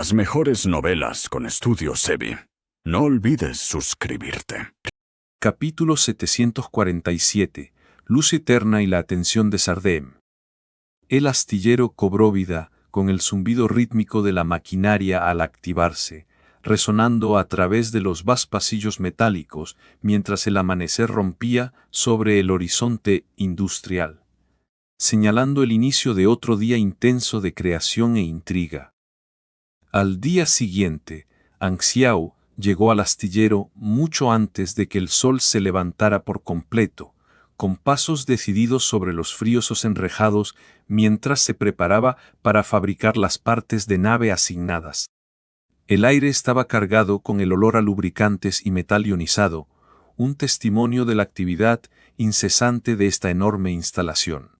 las mejores novelas con Estudio Sebi. No olvides suscribirte. Capítulo 747. Luz eterna y la atención de Sardem. El astillero cobró vida, con el zumbido rítmico de la maquinaria al activarse, resonando a través de los vastos pasillos metálicos, mientras el amanecer rompía sobre el horizonte industrial, señalando el inicio de otro día intenso de creación e intriga. Al día siguiente, Anxiao llegó al astillero mucho antes de que el sol se levantara por completo, con pasos decididos sobre los fríos enrejados mientras se preparaba para fabricar las partes de nave asignadas. El aire estaba cargado con el olor a lubricantes y metal ionizado, un testimonio de la actividad incesante de esta enorme instalación.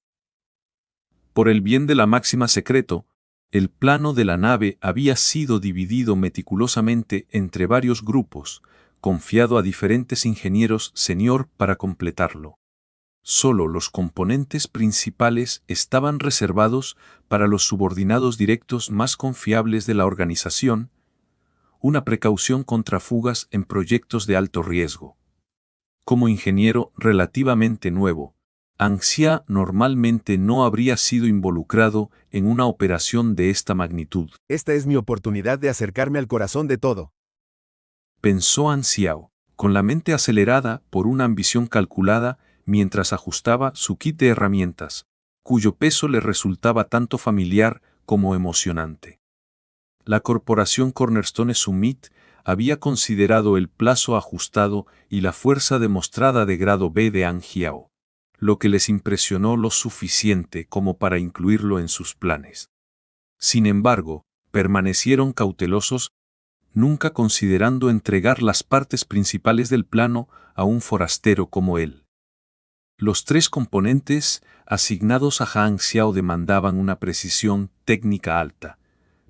Por el bien de la máxima secreto, el plano de la nave había sido dividido meticulosamente entre varios grupos, confiado a diferentes ingenieros senior para completarlo. Solo los componentes principales estaban reservados para los subordinados directos más confiables de la organización, una precaución contra fugas en proyectos de alto riesgo. Como ingeniero relativamente nuevo, Anxia normalmente no habría sido involucrado en una operación de esta magnitud. Esta es mi oportunidad de acercarme al corazón de todo, Pensó Anxiao, con la mente acelerada por una ambición calculada mientras ajustaba su kit de herramientas, cuyo peso le resultaba tanto familiar como emocionante. La corporación Cornerstone Summit había considerado el plazo ajustado y la fuerza demostrada de grado B de Anxiao, lo que les impresionó lo suficiente como para incluirlo en sus planes. Sin embargo, permanecieron cautelosos, nunca considerando entregar las partes principales del plano a un forastero como él. Los tres componentes asignados a Han Xiao demandaban una precisión técnica alta,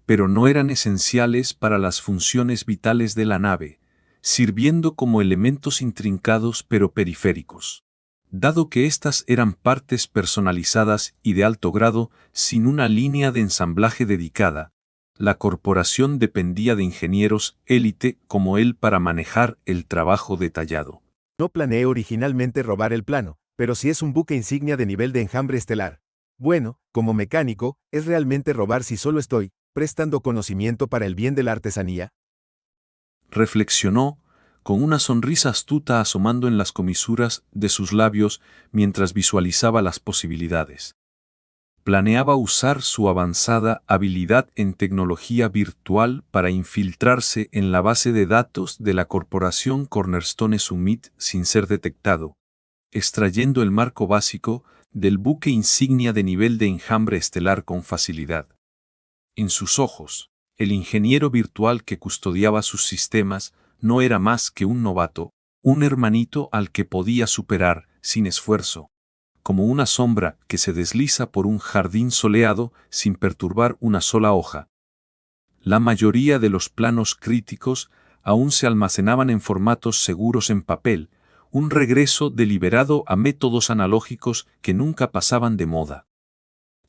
pero no eran esenciales para las funciones vitales de la nave, sirviendo como elementos intrincados pero periféricos. Dado que estas eran partes personalizadas y de alto grado sin una línea de ensamblaje dedicada, la corporación dependía de ingenieros élite como él para manejar el trabajo detallado. No planeé originalmente robar el plano, pero si es un buque insignia de nivel de enjambre estelar. Bueno, como mecánico, ¿es realmente robar si solo estoy prestando conocimiento para el bien de la artesanía? Reflexionó, con una sonrisa astuta asomando en las comisuras de sus labios mientras visualizaba las posibilidades. Planeaba usar su avanzada habilidad en tecnología virtual para infiltrarse en la base de datos de la corporación Cornerstone Summit sin ser detectado, extrayendo el marco básico del buque insignia de nivel de enjambre estelar con facilidad. En sus ojos, el ingeniero virtual que custodiaba sus sistemas no era más que un novato, un hermanito al que podía superar, sin esfuerzo, como una sombra que se desliza por un jardín soleado sin perturbar una sola hoja. La mayoría de los planos críticos aún se almacenaban en formatos seguros en papel, un regreso deliberado a métodos analógicos que nunca pasaban de moda.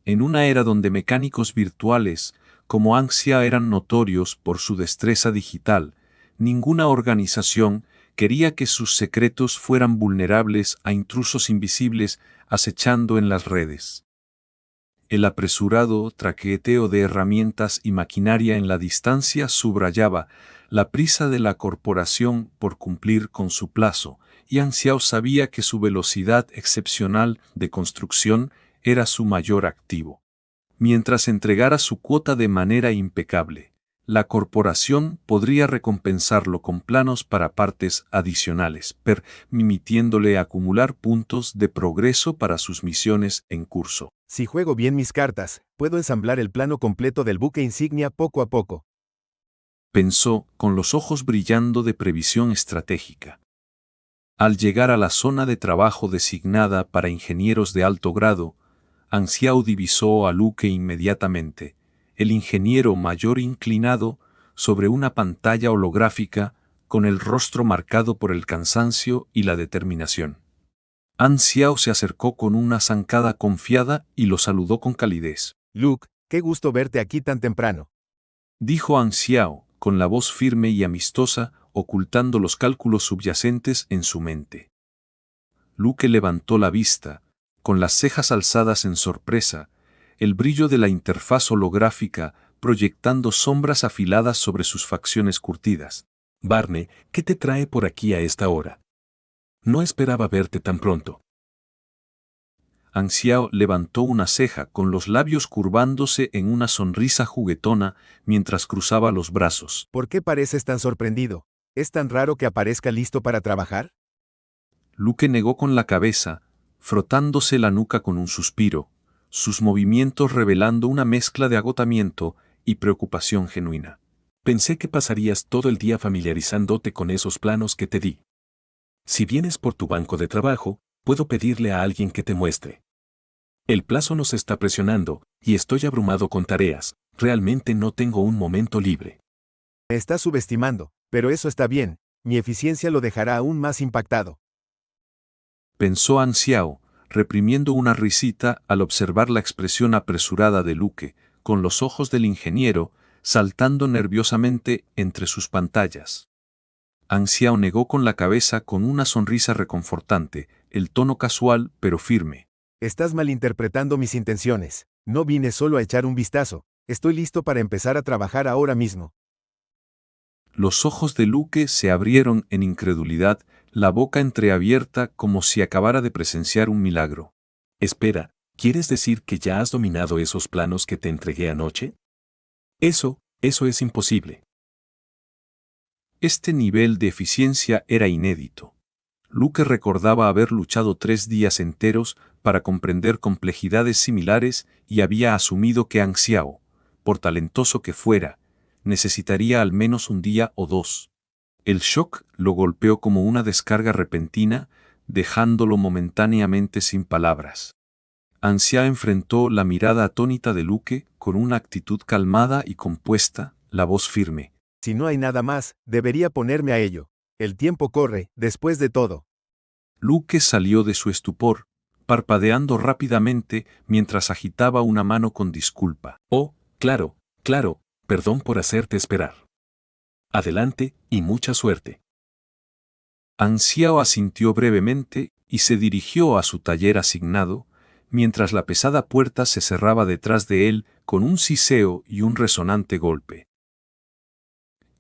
En una era donde mecánicos virtuales como Anxia eran notorios por su destreza digital, ninguna organización quería que sus secretos fueran vulnerables a intrusos invisibles acechando en las redes. El apresurado traqueteo de herramientas y maquinaria en la distancia subrayaba la prisa de la corporación por cumplir con su plazo, y Anxiao sabía que su velocidad excepcional de construcción era su mayor activo. Mientras entregara su cuota de manera impecable, la corporación podría recompensarlo con planos para partes adicionales, permitiéndole acumular puntos de progreso para sus misiones en curso. Si juego bien mis cartas, puedo ensamblar el plano completo del buque insignia poco a poco, Pensó, con los ojos brillando de previsión estratégica. Al llegar a la zona de trabajo designada para ingenieros de alto grado, Anxiao divisó a Luke inmediatamente, el ingeniero mayor inclinado sobre una pantalla holográfica con el rostro marcado por el cansancio y la determinación. Anxiao se acercó con una zancada confiada y lo saludó con calidez. Luke, qué gusto verte aquí tan temprano. dijo Anxiao, con la voz firme y amistosa, ocultando los cálculos subyacentes en su mente. Luke levantó la vista, con las cejas alzadas en sorpresa, el brillo de la interfaz holográfica proyectando sombras afiladas sobre sus facciones curtidas. Barney, ¿qué te trae por aquí a esta hora? No esperaba verte tan pronto. Anxiao levantó una ceja con los labios curvándose en una sonrisa juguetona mientras cruzaba los brazos. ¿Por qué pareces tan sorprendido? ¿Es tan raro que aparezca listo para trabajar? Luke negó con la cabeza, frotándose la nuca con un suspiro, sus movimientos revelando una mezcla de agotamiento y preocupación genuina. Pensé que pasarías todo el día familiarizándote con esos planos que te di. Si vienes por tu banco de trabajo, puedo pedirle a alguien que te muestre. El plazo nos está presionando, y estoy abrumado con tareas. Realmente no tengo un momento libre. Me estás subestimando, pero eso está bien. Mi eficiencia lo dejará aún más impactado. Pensó Anxiao, reprimiendo una risita al observar la expresión apresurada de Luke, con los ojos del ingeniero saltando nerviosamente entre sus pantallas. Anxiao negó con la cabeza con una sonrisa reconfortante, el tono casual pero firme. Estás malinterpretando mis intenciones. No vine solo a echar un vistazo. Estoy listo para empezar a trabajar ahora mismo. Los ojos de Luke se abrieron en incredulidad, la boca entreabierta como si acabara de presenciar un milagro. Espera, ¿quieres decir que ya has dominado esos planos que te entregué anoche? Eso es imposible. Este nivel de eficiencia era inédito. Luke recordaba haber luchado 3 días enteros para comprender complejidades similares y había asumido que Anxiao, por talentoso que fuera, necesitaría al menos un día o 2. El shock lo golpeó como una descarga repentina, dejándolo momentáneamente sin palabras. Anxiao enfrentó la mirada atónita de Luke con una actitud calmada y compuesta, la voz firme. Si no hay nada más, debería ponerme a ello. El tiempo corre, después de todo. Luke salió de su estupor, parpadeando rápidamente mientras agitaba una mano con disculpa. Oh, claro, perdón por hacerte esperar. Adelante, y mucha suerte. Anxiao asintió brevemente y se dirigió a su taller asignado, mientras la pesada puerta se cerraba detrás de él con un siseo y un resonante golpe.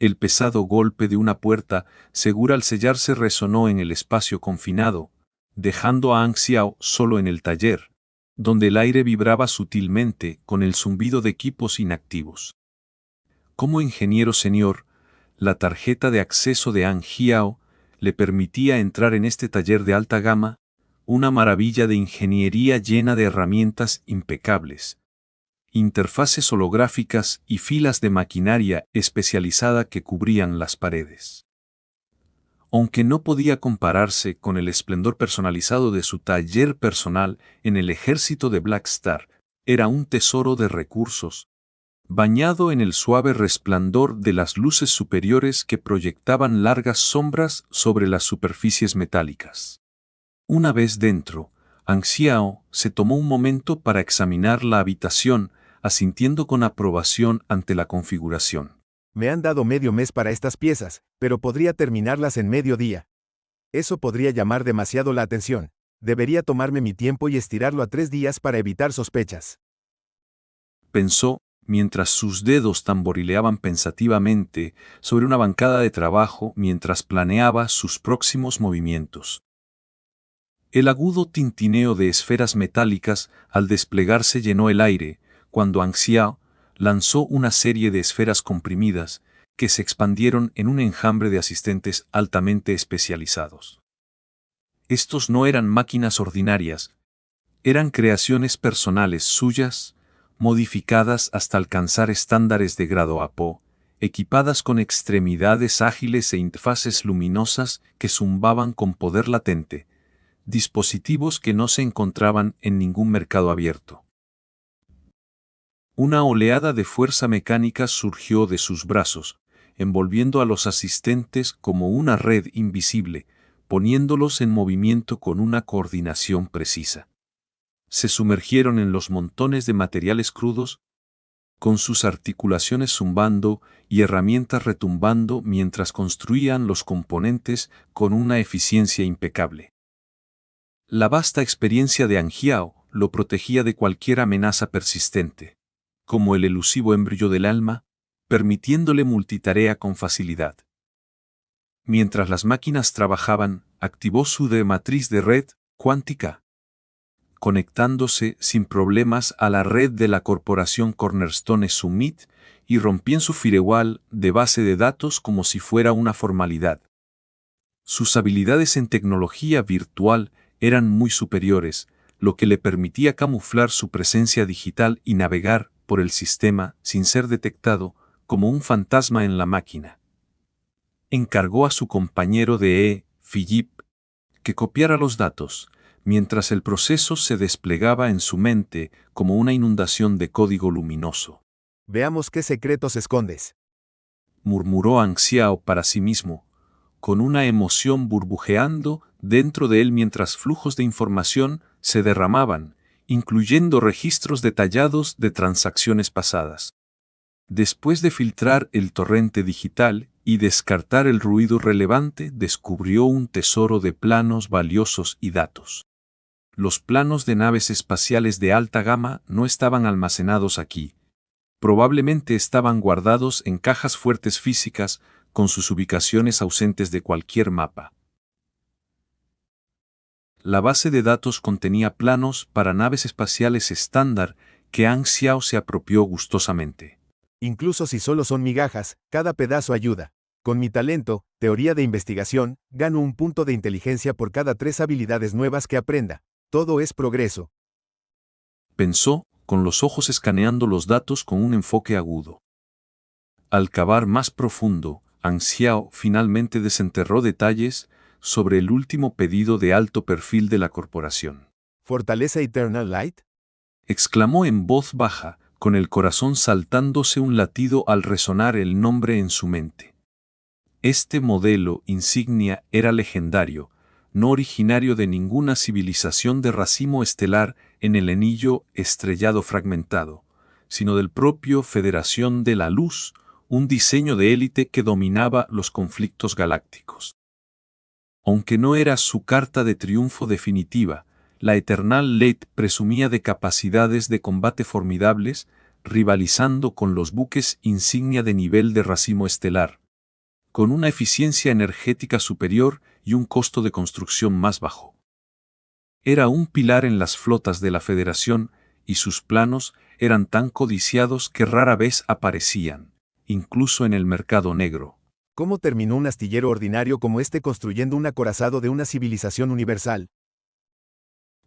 El pesado golpe de una puerta segura al sellarse resonó en el espacio confinado, dejando a Anxiao solo en el taller, donde el aire vibraba sutilmente con el zumbido de equipos inactivos. Como ingeniero senior, la tarjeta de acceso de Anxiao le permitía entrar en este taller de alta gama, una maravilla de ingeniería llena de herramientas impecables, interfaces holográficas y filas de maquinaria especializada que cubrían las paredes. Aunque no podía compararse con el esplendor personalizado de su taller personal en el ejército de Black Star, era un tesoro de recursos, bañado en el suave resplandor de las luces superiores que proyectaban largas sombras sobre las superficies metálicas. Una vez dentro, Anxiao se tomó un momento para examinar la habitación, asintiendo con aprobación ante la configuración. Me han dado medio mes para estas piezas, pero podría terminarlas en medio día. Eso podría llamar demasiado la atención. Debería tomarme mi tiempo y estirarlo a 3 días para evitar sospechas. Pensó, mientras sus dedos tamborileaban pensativamente sobre una bancada de trabajo mientras planeaba sus próximos movimientos. El agudo tintineo de esferas metálicas al desplegarse llenó el aire, cuando Anxiao lanzó una serie de esferas comprimidas que se expandieron en un enjambre de asistentes altamente especializados. Estos no eran máquinas ordinarias, eran creaciones personales suyas, modificadas hasta alcanzar estándares de grado APO, equipadas con extremidades ágiles e interfaces luminosas que zumbaban con poder latente, dispositivos que no se encontraban en ningún mercado abierto. Una oleada de fuerza mecánica surgió de sus brazos, envolviendo a los asistentes como una red invisible, poniéndolos en movimiento con una coordinación precisa. Se sumergieron en los montones de materiales crudos, con sus articulaciones zumbando y herramientas retumbando mientras construían los componentes con una eficiencia impecable. La vasta experiencia de Anjiao lo protegía de cualquier amenaza persistente, como el elusivo embryo del alma, permitiéndole multitarea con facilidad. Mientras las máquinas trabajaban, activó su matriz de red cuántica, conectándose sin problemas a la red de la corporación Cornerstone Summit y rompió su firewall de base de datos como si fuera una formalidad. Sus habilidades en tecnología virtual eran muy superiores, lo que le permitía camuflar su presencia digital y navegar por el sistema sin ser detectado como un fantasma en la máquina. Encargó a su compañero de Philippe que copiara los datos, mientras el proceso se desplegaba en su mente como una inundación de código luminoso. Veamos qué secretos escondes, Murmuró Anxiao para sí mismo, con una emoción burbujeando dentro de él mientras flujos de información se derramaban, incluyendo registros detallados de transacciones pasadas. Después de filtrar el torrente digital y descartar el ruido relevante, descubrió un tesoro de planos valiosos y datos. Los planos de naves espaciales de alta gama no estaban almacenados aquí. Probablemente estaban guardados en cajas fuertes físicas con sus ubicaciones ausentes de cualquier mapa. La base de datos contenía planos para naves espaciales estándar que Anxiao se apropió gustosamente. incluso si solo son migajas, cada pedazo ayuda. Con mi talento, teoría de investigación, gano un punto de inteligencia por cada 3 habilidades nuevas que aprenda. Todo es progreso. Pensó, con los ojos escaneando los datos con un enfoque agudo. Al cavar más profundo, Anxiao finalmente desenterró detalles sobre el último pedido de alto perfil de la corporación. ¿Fortaleza Eternal Light? Exclamó en voz baja, con el corazón saltándose un latido al resonar el nombre en su mente. Este modelo insignia era legendario, no originario de ninguna civilización de racimo estelar en el anillo estrellado fragmentado, sino del propio Federación de la Luz, un diseño de élite que dominaba los conflictos galácticos. Aunque no era su carta de triunfo definitiva, la Eternal Light presumía de capacidades de combate formidables, rivalizando con los buques insignia de nivel de racimo estelar, con una eficiencia energética superior y un costo de construcción más bajo. Era un pilar en las flotas de la Federación y sus planos eran tan codiciados que rara vez aparecían, incluso en el mercado negro. ¿Cómo terminó un astillero ordinario como este construyendo un acorazado de una civilización universal?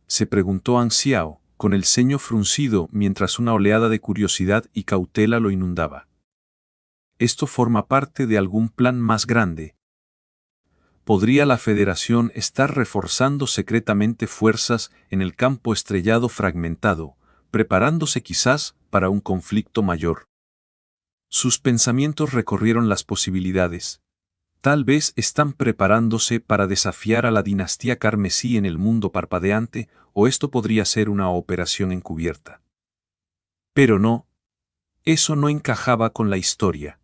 Se preguntó Anxiao, con el ceño fruncido mientras una oleada de curiosidad y cautela lo inundaba. Esto forma parte de algún plan más grande. ¿Podría la Federación estar reforzando secretamente fuerzas en el campo estrellado fragmentado, preparándose quizás para un conflicto mayor? Sus pensamientos recorrieron las posibilidades. Tal vez están preparándose para desafiar a la dinastía carmesí en el mundo parpadeante, o esto podría ser una operación encubierta. Pero no. Eso no encajaba con la historia.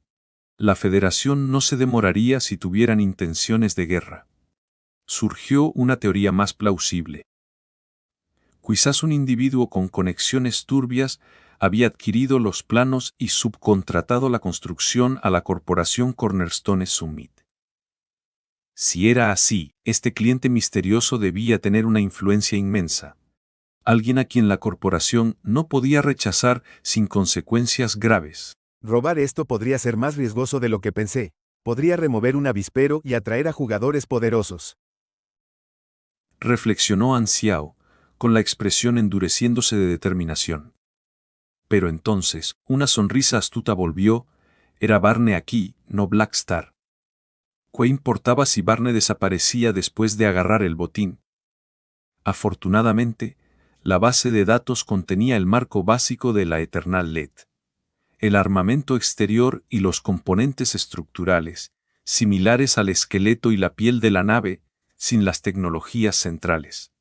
La Federación no se demoraría si tuvieran intenciones de guerra. Surgió una teoría más plausible. Quizás un individuo con conexiones turbias había adquirido los planos y subcontratado la construcción a la corporación Cornerstone Summit. Si era así, este cliente misterioso debía tener una influencia inmensa. Alguien a quien la corporación no podía rechazar sin consecuencias graves. Robar esto podría ser más riesgoso de lo que pensé. Podría remover un avispero y atraer a jugadores poderosos. Reflexionó Anxiao, con la expresión endureciéndose de determinación. Pero entonces, una sonrisa astuta volvió, era Barney aquí, no Blackstar. ¿Qué importaba si Barney desaparecía después de agarrar el botín? Afortunadamente, la base de datos contenía el marco básico de la Eternal Light. El armamento exterior y los componentes estructurales, similares al esqueleto y la piel de la nave, sin las tecnologías centrales.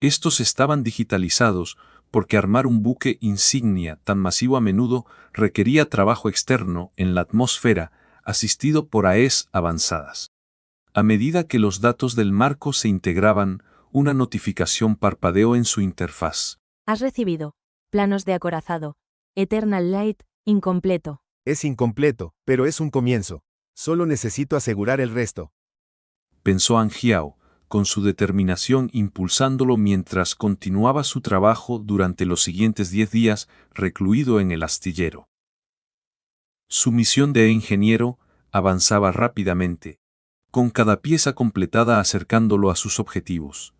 Estos estaban digitalizados, porque armar un buque insignia tan masivo a menudo requería trabajo externo en la atmósfera, asistido por AES avanzadas. A medida que los datos del marco se integraban, una notificación parpadeó en su interfaz. Has recibido planos de acorazado. Eternal Light, incompleto. Es incompleto, pero es un comienzo. Solo necesito asegurar el resto. Pensó Angiao, con su determinación impulsándolo mientras continuaba su trabajo durante los siguientes 10 días recluido en el astillero. Su misión de ingeniero avanzaba rápidamente, con cada pieza completada acercándolo a sus objetivos.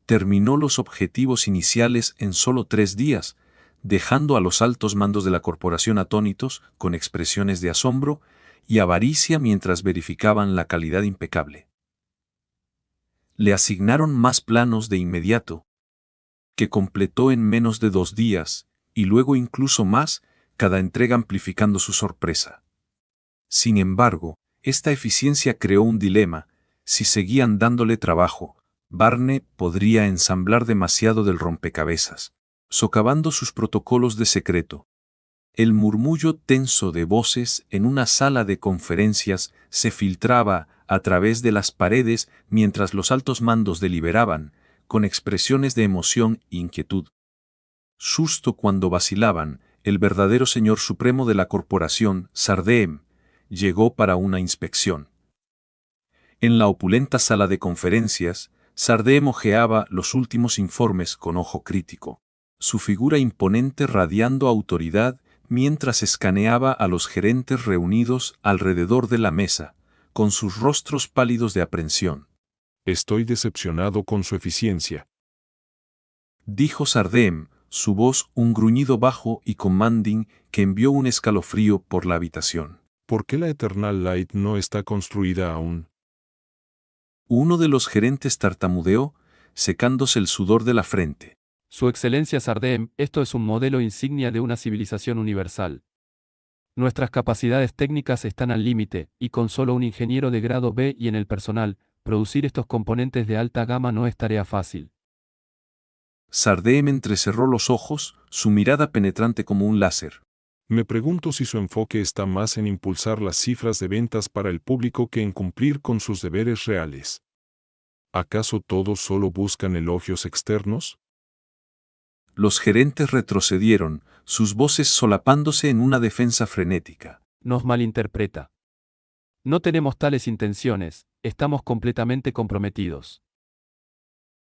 Terminó los objetivos iniciales en solo 3 días, dejando a los altos mandos de la corporación atónitos con expresiones de asombro y avaricia mientras verificaban la calidad impecable. Le asignaron más planos de inmediato, que completó en menos de 2 días, y luego incluso más, cada entrega amplificando su sorpresa. Sin embargo, esta eficiencia creó un dilema: si seguían dándole trabajo, Barney podría ensamblar demasiado del rompecabezas, socavando sus protocolos de secreto. El murmullo tenso de voces en una sala de conferencias se filtraba a través de las paredes mientras los altos mandos deliberaban, con expresiones de emoción e inquietud. Justo cuando vacilaban, el verdadero señor supremo de la corporación, Sardeem, llegó para una inspección. En la opulenta sala de conferencias, Sardeem hojeaba los últimos informes con ojo crítico, su figura imponente radiando autoridad mientras escaneaba a los gerentes reunidos alrededor de la mesa, con sus rostros pálidos de aprensión. Estoy decepcionado con su eficiencia, dijo Sardeem, su voz un gruñido bajo y commanding que envió un escalofrío por la habitación. ¿Por qué la Eternal Light no está construida aún? Uno de los gerentes tartamudeó, secándose el sudor de la frente. Su Excelencia Sardeem, esto es un modelo insignia de una civilización universal. Nuestras capacidades técnicas están al límite, y con solo un ingeniero de grado B y en el personal, producir estos componentes de alta gama no es tarea fácil. Sardeem entrecerró los ojos, su mirada penetrante como un láser. Me pregunto si su enfoque está más en impulsar las cifras de ventas para el público que en cumplir con sus deberes reales. ¿Acaso todos solo buscan elogios externos? Los gerentes retrocedieron, sus voces solapándose en una defensa frenética. Nos malinterpreta. No tenemos tales intenciones, estamos completamente comprometidos.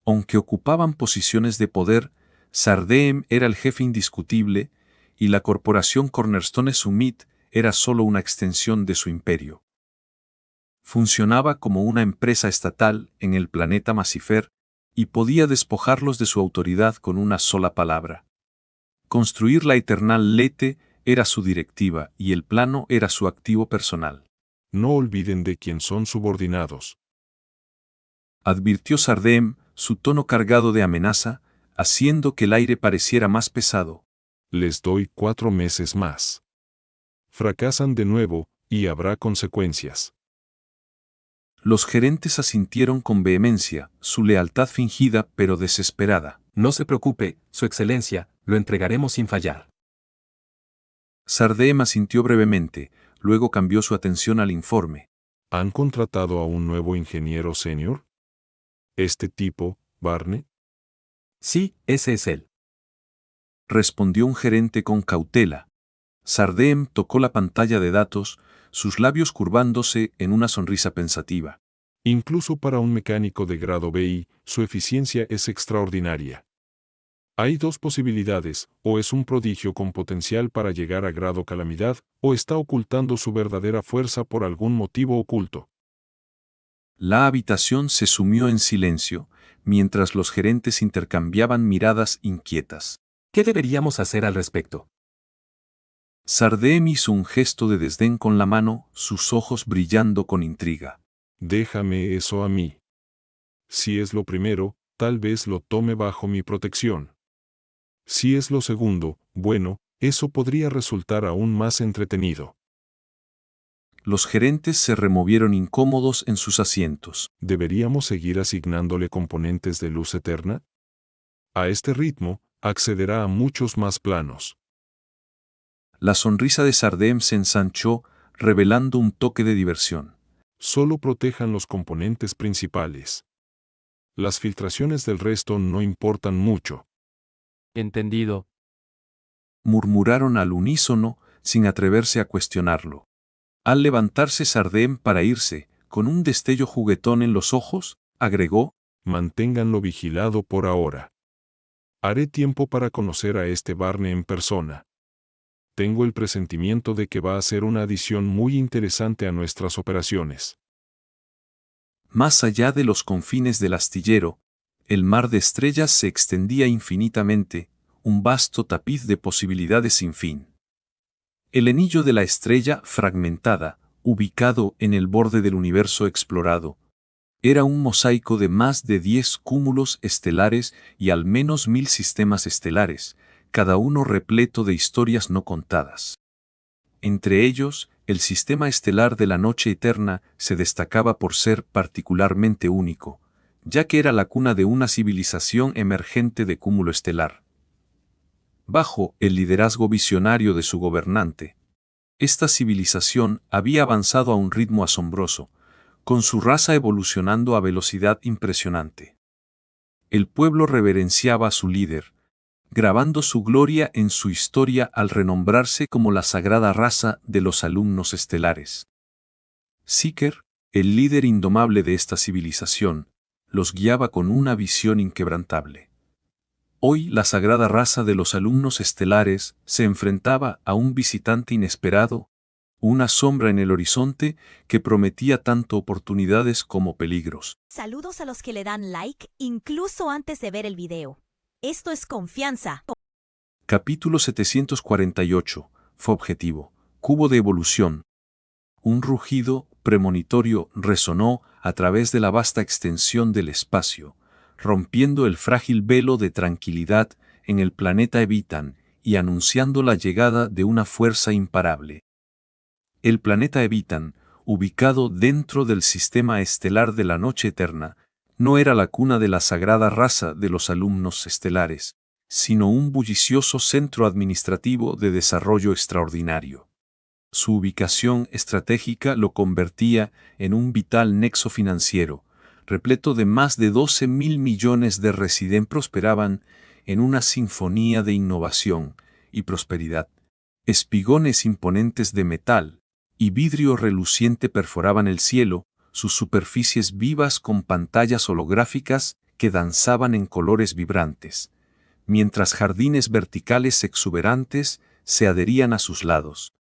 Aunque ocupaban posiciones de poder, Sardeem era el jefe indiscutible, y la corporación Cornerstone Summit era solo una extensión de su imperio. Funcionaba como una empresa estatal en el planeta Massifer, y podía despojarlos de su autoridad con una sola palabra. Construir la Eternal Lete era su directiva y el plano era su activo personal. No olviden de quién son subordinados, advirtió Sardeem, su tono cargado de amenaza, haciendo que el aire pareciera más pesado. Les doy 4 meses más. Fracasan de nuevo, y habrá consecuencias. Los gerentes asintieron con vehemencia, su lealtad fingida pero desesperada. No se preocupe, Su Excelencia, lo entregaremos sin fallar. Sardeem asintió brevemente, luego cambió su atención al informe. ¿Han contratado a un nuevo ingeniero senior? ¿Este tipo, Barney? Sí, ese es él. Respondió un gerente con cautela. Sardeem tocó la pantalla de datos, sus labios curvándose en una sonrisa pensativa. Incluso para un mecánico de grado BI, su eficiencia es extraordinaria. Hay 2 posibilidades: o es un prodigio con potencial para llegar a grado calamidad, o está ocultando su verdadera fuerza por algún motivo oculto. La habitación se sumió en silencio, mientras los gerentes intercambiaban miradas inquietas. ¿Qué deberíamos hacer al respecto? Sardeem hizo un gesto de desdén con la mano, sus ojos brillando con intriga. Déjame eso a mí. Si es lo primero, tal vez lo tome bajo mi protección. Si es lo segundo, bueno, eso podría resultar aún más entretenido. Los gerentes se removieron incómodos en sus asientos. ¿Deberíamos seguir asignándole componentes de luz eterna? A este ritmo, accederá a muchos más planos. La sonrisa de Sardem se ensanchó, revelando un toque de diversión. Solo protejan los componentes principales. Las filtraciones del resto no importan mucho. Entendido. Murmuraron al unísono, sin atreverse a cuestionarlo. Al levantarse Sardem para irse, con un destello juguetón en los ojos, agregó: Manténganlo vigilado por ahora. Haré tiempo para conocer a este Barney en persona. Tengo el presentimiento de que va a ser una adición muy interesante a nuestras operaciones. Más allá de los confines del astillero, el mar de estrellas se extendía infinitamente, un vasto tapiz de posibilidades sin fin. El anillo de la estrella fragmentada, ubicado en el borde del universo explorado, era un mosaico de más de 10 cúmulos estelares y al menos 1000 sistemas estelares, cada uno repleto de historias no contadas. Entre ellos, el sistema estelar de la Noche Eterna se destacaba por ser particularmente único, ya que era la cuna de una civilización emergente de cúmulo estelar. Bajo el liderazgo visionario de su gobernante, esta civilización había avanzado a un ritmo asombroso, con su raza evolucionando a velocidad impresionante. El pueblo reverenciaba a su líder, grabando su gloria en su historia al renombrarse como la sagrada raza de los alumnos estelares. Seeker, el líder indomable de esta civilización, los guiaba con una visión inquebrantable. Hoy la sagrada raza de los alumnos estelares se enfrentaba a un visitante inesperado, una sombra en el horizonte que prometía tanto oportunidades como peligros. Saludos a los que le dan like incluso antes de ver el video. Esto es confianza. Capítulo 748. Fue objetivo. Cubo de evolución. Un rugido premonitorio resonó a través de la vasta extensión del espacio, rompiendo el frágil velo de tranquilidad en el planeta Evitan y anunciando la llegada de una fuerza imparable. El planeta Evitan, ubicado dentro del sistema estelar de la Noche Eterna, no era la cuna de la sagrada raza de los alumnos estelares, sino un bullicioso centro administrativo de desarrollo extraordinario. Su ubicación estratégica lo convertía en un vital nexo financiero, repleto de más de 12.000 millones de residentes prosperaban en una sinfonía de innovación y prosperidad. Espigones imponentes de metal y vidrio reluciente perforaban el cielo, sus superficies vivas con pantallas holográficas que danzaban en colores vibrantes, mientras jardines verticales exuberantes se adherían a sus lados,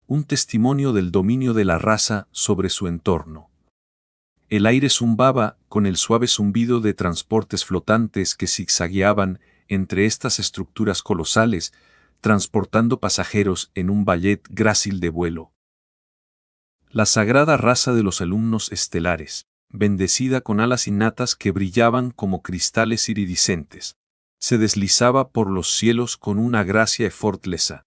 un testimonio del dominio de la raza sobre su entorno. El aire zumbaba con el suave zumbido de transportes flotantes que zigzagueaban entre estas estructuras colosales, transportando pasajeros en un ballet grácil de vuelo. La sagrada raza de los alumnos estelares, bendecida con alas innatas que brillaban como cristales iridiscentes, se deslizaba por los cielos con una gracia effortlesa,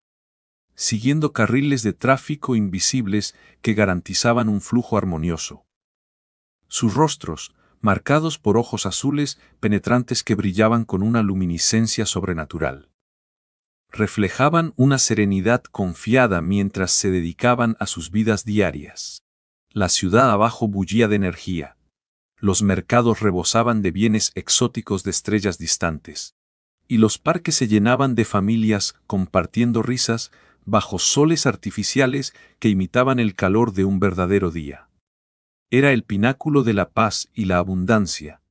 siguiendo carriles de tráfico invisibles que garantizaban un flujo armonioso. Sus rostros, marcados por ojos azules penetrantes que brillaban con una luminiscencia sobrenatural, reflejaban una serenidad confiada mientras se dedicaban a sus vidas diarias. La ciudad abajo bullía de energía. Los mercados rebosaban de bienes exóticos de estrellas distantes. Y los parques se llenaban de familias compartiendo risas bajo soles artificiales que imitaban el calor de un verdadero día. Era el pináculo de la paz y la abundancia,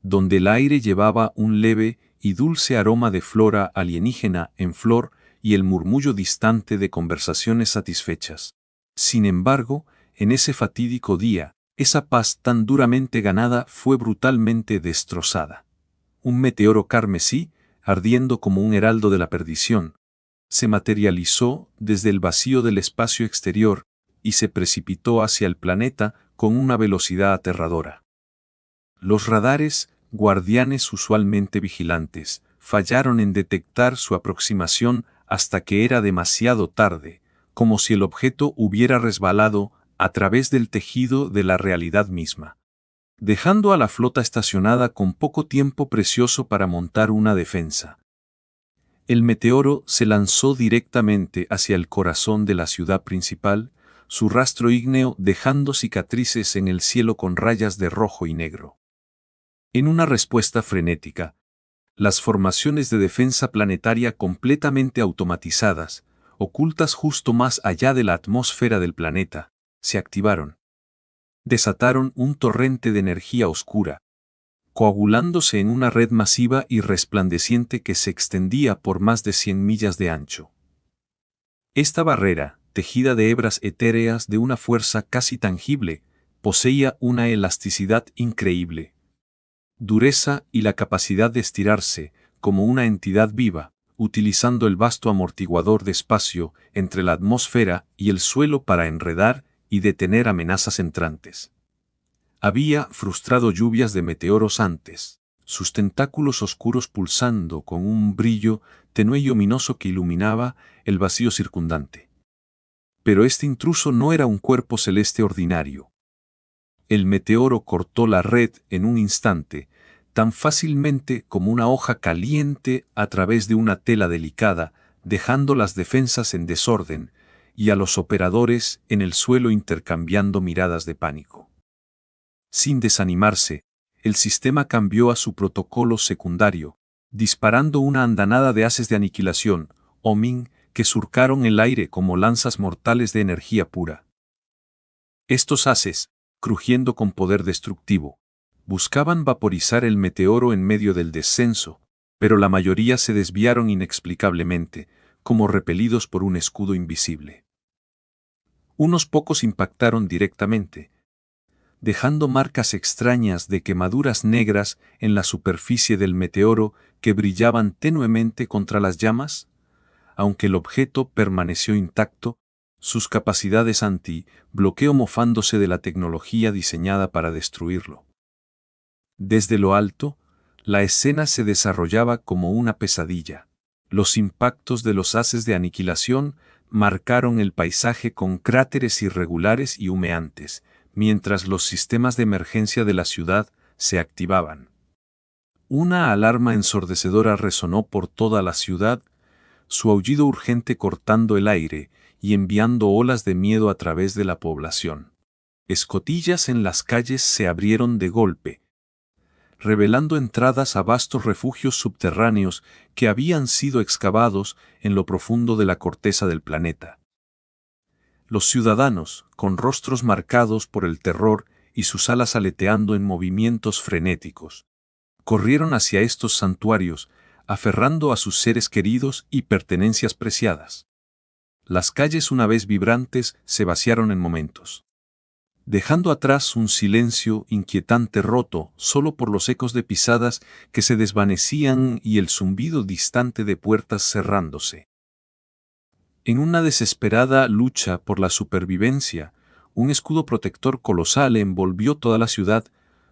donde el aire llevaba un leve y dulce aroma de flora alienígena en flor y el murmullo distante de conversaciones satisfechas. Sin embargo, en ese fatídico día, esa paz tan duramente ganada fue brutalmente destrozada. Un meteoro carmesí, ardiendo como un heraldo de la perdición, se materializó desde el vacío del espacio exterior y se precipitó hacia el planeta con una velocidad aterradora. Los radares, guardianes usualmente vigilantes, fallaron en detectar su aproximación hasta que era demasiado tarde, como si el objeto hubiera resbalado a través del tejido de la realidad misma, dejando a la flota estacionada con poco tiempo precioso para montar una defensa. El meteoro se lanzó directamente hacia el corazón de la ciudad principal, su rastro ígneo dejando cicatrices en el cielo con rayas de rojo y negro. En una respuesta frenética, las formaciones de defensa planetaria completamente automatizadas, ocultas justo más allá de la atmósfera del planeta, se activaron. Desataron un torrente de energía oscura, coagulándose en una red masiva y resplandeciente que se extendía por más de 100 millas de ancho. Esta barrera, tejida de hebras etéreas de una fuerza casi tangible, poseía una elasticidad increíble, dureza y la capacidad de estirarse como una entidad viva, utilizando el vasto amortiguador de espacio entre la atmósfera y el suelo para enredar y detener amenazas entrantes. Había frustrado lluvias de meteoros antes, sus tentáculos oscuros pulsando con un brillo tenue y ominoso que iluminaba el vacío circundante. Pero este intruso no era un cuerpo celeste ordinario. El meteoro cortó la red en un instante, tan fácilmente como una hoja caliente a través de una tela delicada, dejando las defensas en desorden y a los operadores en el suelo intercambiando miradas de pánico. Sin desanimarse, el sistema cambió a su protocolo secundario, disparando una andanada de haces de aniquilación, Omin, que surcaron el aire como lanzas mortales de energía pura. Estos haces, crujiendo con poder destructivo, buscaban vaporizar el meteoro en medio del descenso, pero la mayoría se desviaron inexplicablemente, como repelidos por un escudo invisible. Unos pocos impactaron directamente, dejando marcas extrañas de quemaduras negras en la superficie del meteoro que brillaban tenuemente contra las llamas. Aunque el objeto permaneció intacto, sus capacidades anti-bloqueo mofándose de la tecnología diseñada para destruirlo. Desde lo alto, la escena se desarrollaba como una pesadilla. Los impactos de los haces de aniquilación marcaron el paisaje con cráteres irregulares y humeantes, mientras los sistemas de emergencia de la ciudad se activaban. Una alarma ensordecedora resonó por toda la ciudad, su aullido urgente cortando el aire y enviando olas de miedo a través de la población. Escotillas en las calles se abrieron de golpe, revelando entradas a vastos refugios subterráneos que habían sido excavados en lo profundo de la corteza del planeta. Los ciudadanos, con rostros marcados por el terror y sus alas aleteando en movimientos frenéticos, corrieron hacia estos santuarios, aferrando a sus seres queridos y pertenencias preciadas. Las calles, una vez vibrantes, se vaciaron en momentos, dejando atrás un silencio inquietante roto solo por los ecos de pisadas que se desvanecían y el zumbido distante de puertas cerrándose. En una desesperada lucha por la supervivencia, un escudo protector colosal envolvió toda la ciudad,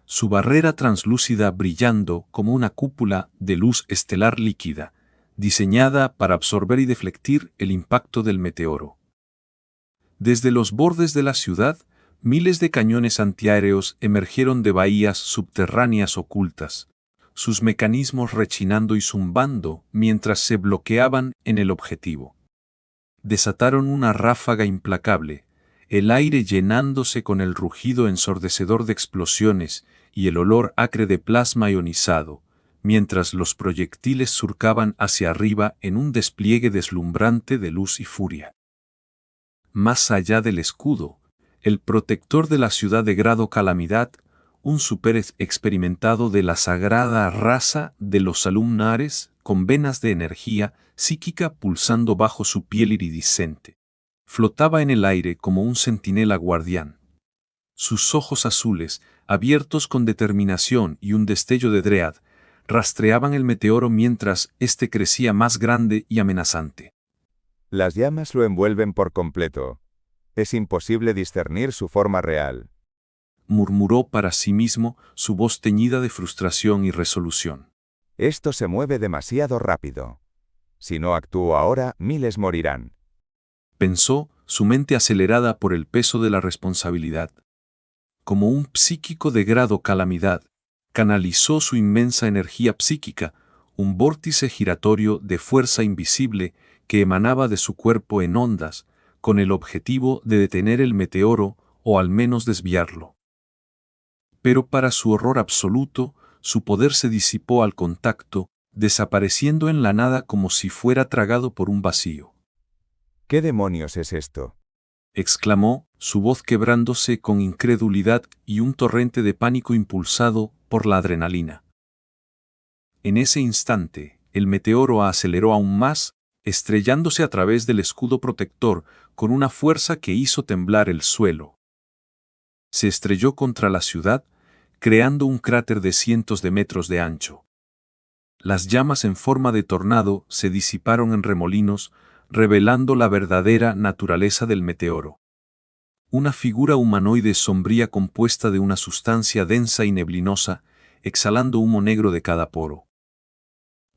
su barrera translúcida brillando como una cúpula de luz estelar líquida, diseñada para absorber y deflectir el impacto del meteoro. Desde los bordes de la ciudad, miles de cañones antiaéreos emergieron de bahías subterráneas ocultas, sus mecanismos rechinando y zumbando mientras se bloqueaban en el objetivo. Desataron una ráfaga implacable, el aire llenándose con el rugido ensordecedor de explosiones y el olor acre de plasma ionizado, mientras los proyectiles surcaban hacia arriba en un despliegue deslumbrante de luz y furia. Más allá del escudo, el protector de la ciudad de grado calamidad, un super experimentado de la sagrada raza de los alumnares, con venas de energía psíquica pulsando bajo su piel iridiscente, flotaba en el aire como un centinela guardián. Sus ojos azules, abiertos con determinación y un destello de dread, rastreaban el meteoro mientras éste crecía más grande y amenazante. Las llamas lo envuelven por completo. Es imposible discernir su forma real, murmuró para sí mismo, su voz teñida de frustración y resolución. Esto se mueve demasiado rápido. Si no actúo ahora, miles morirán. Pensó, su mente acelerada por el peso de la responsabilidad. Como un psíquico de grado calamidad, canalizó su inmensa energía psíquica, un vórtice giratorio de fuerza invisible que emanaba de su cuerpo en ondas, con el objetivo de detener el meteoro o al menos desviarlo. Pero para su horror absoluto, su poder se disipó al contacto, desapareciendo en la nada como si fuera tragado por un vacío. ¿Qué demonios es esto? Exclamó, su voz quebrándose con incredulidad y un torrente de pánico impulsado por la adrenalina. En ese instante, el meteoro aceleró aún más, estrellándose a través del escudo protector con una fuerza que hizo temblar el suelo. Se estrelló contra la ciudad, creando un cráter de cientos de metros de ancho. Las llamas en forma de tornado se disiparon en remolinos, revelando la verdadera naturaleza del meteoro. Una figura humanoide sombría compuesta de una sustancia densa y neblinosa, exhalando humo negro de cada poro.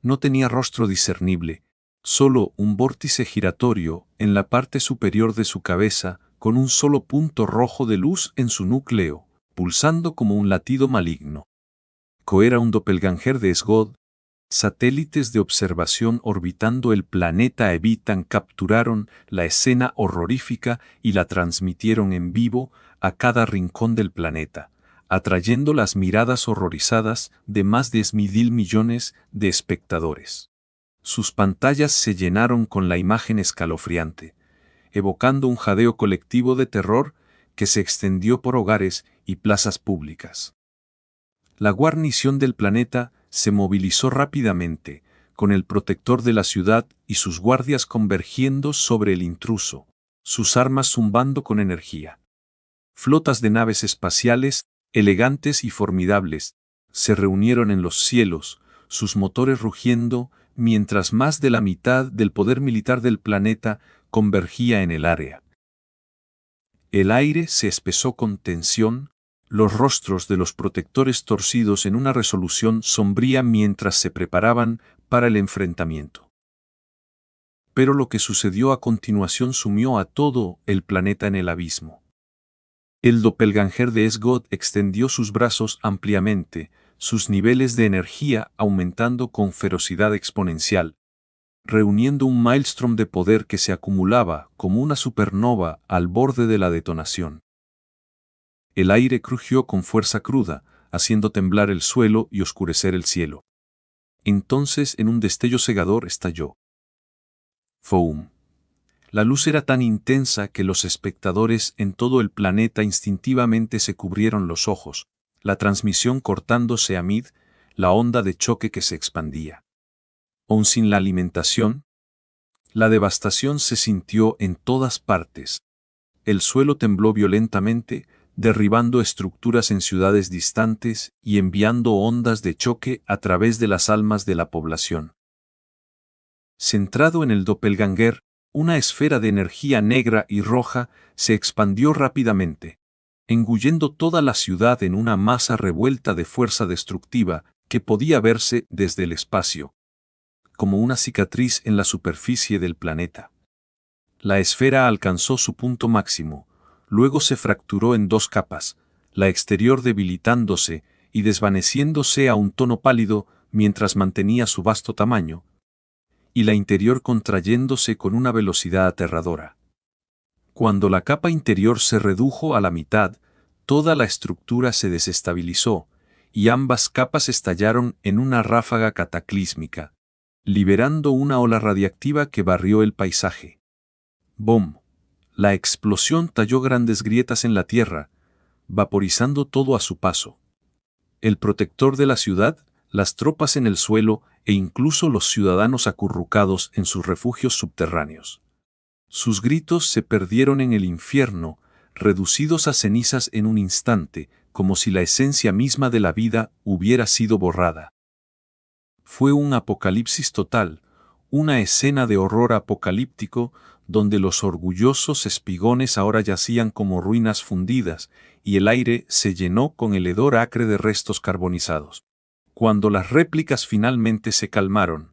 No tenía rostro discernible, solo un vórtice giratorio en la parte superior de su cabeza, con un solo punto rojo de luz en su núcleo, pulsando como un latido maligno. Era un doppelganger de Sgod. Satélites de observación orbitando el planeta Evitan capturaron la escena horrorífica y la transmitieron en vivo a cada rincón del planeta, atrayendo las miradas horrorizadas de más de 10.000 millones de espectadores. Sus pantallas se llenaron con la imagen escalofriante, evocando un jadeo colectivo de terror que se extendió por hogares y plazas públicas. La guarnición del planeta se movilizó rápidamente, con el protector de la ciudad y sus guardias convergiendo sobre el intruso, sus armas zumbando con energía. Flotas de naves espaciales, elegantes y formidables, se reunieron en los cielos, sus motores rugiendo, mientras más de la mitad del poder militar del planeta convergía en el área. El aire se espesó con tensión, los rostros de los protectores torcidos en una resolución sombría mientras se preparaban para el enfrentamiento. Pero lo que sucedió a continuación sumió a todo el planeta en el abismo. El doppelganger de Sgod extendió sus brazos ampliamente, sus niveles de energía aumentando con ferocidad exponencial, reuniendo un maelstrom de poder que se acumulaba como una supernova al borde de la detonación. El aire crujió con fuerza cruda, haciendo temblar el suelo y oscurecer el cielo. Entonces, en un destello cegador, estalló. ¡Foum! La luz era tan intensa que los espectadores en todo el planeta instintivamente se cubrieron los ojos, la transmisión cortándose a mid, la onda de choque que se expandía. Aun sin la alimentación, la devastación se sintió en todas partes. El suelo tembló violentamente, derribando estructuras en ciudades distantes y enviando ondas de choque a través de las almas de la población. Centrado en el doppelganger, una esfera de energía negra y roja se expandió rápidamente, engullendo toda la ciudad en una masa revuelta de fuerza destructiva que podía verse desde el espacio, como una cicatriz en la superficie del planeta. La esfera alcanzó su punto máximo, luego se fracturó en dos capas, la exterior debilitándose y desvaneciéndose a un tono pálido mientras mantenía su vasto tamaño, y la interior contrayéndose con una velocidad aterradora. Cuando la capa interior se redujo a la mitad, toda la estructura se desestabilizó, y ambas capas estallaron en una ráfaga cataclísmica, liberando una ola radiactiva que barrió el paisaje. ¡Bom! La explosión talló grandes grietas en la tierra, vaporizando todo a su paso. El protector de la ciudad, las tropas en el suelo e incluso los ciudadanos acurrucados en sus refugios subterráneos. Sus gritos se perdieron en el infierno, reducidos a cenizas en un instante, como si la esencia misma de la vida hubiera sido borrada. Fue un apocalipsis total, una escena de horror apocalíptico, donde los orgullosos espigones ahora yacían como ruinas fundidas, y el aire se llenó con el hedor acre de restos carbonizados. Cuando las réplicas finalmente se calmaron,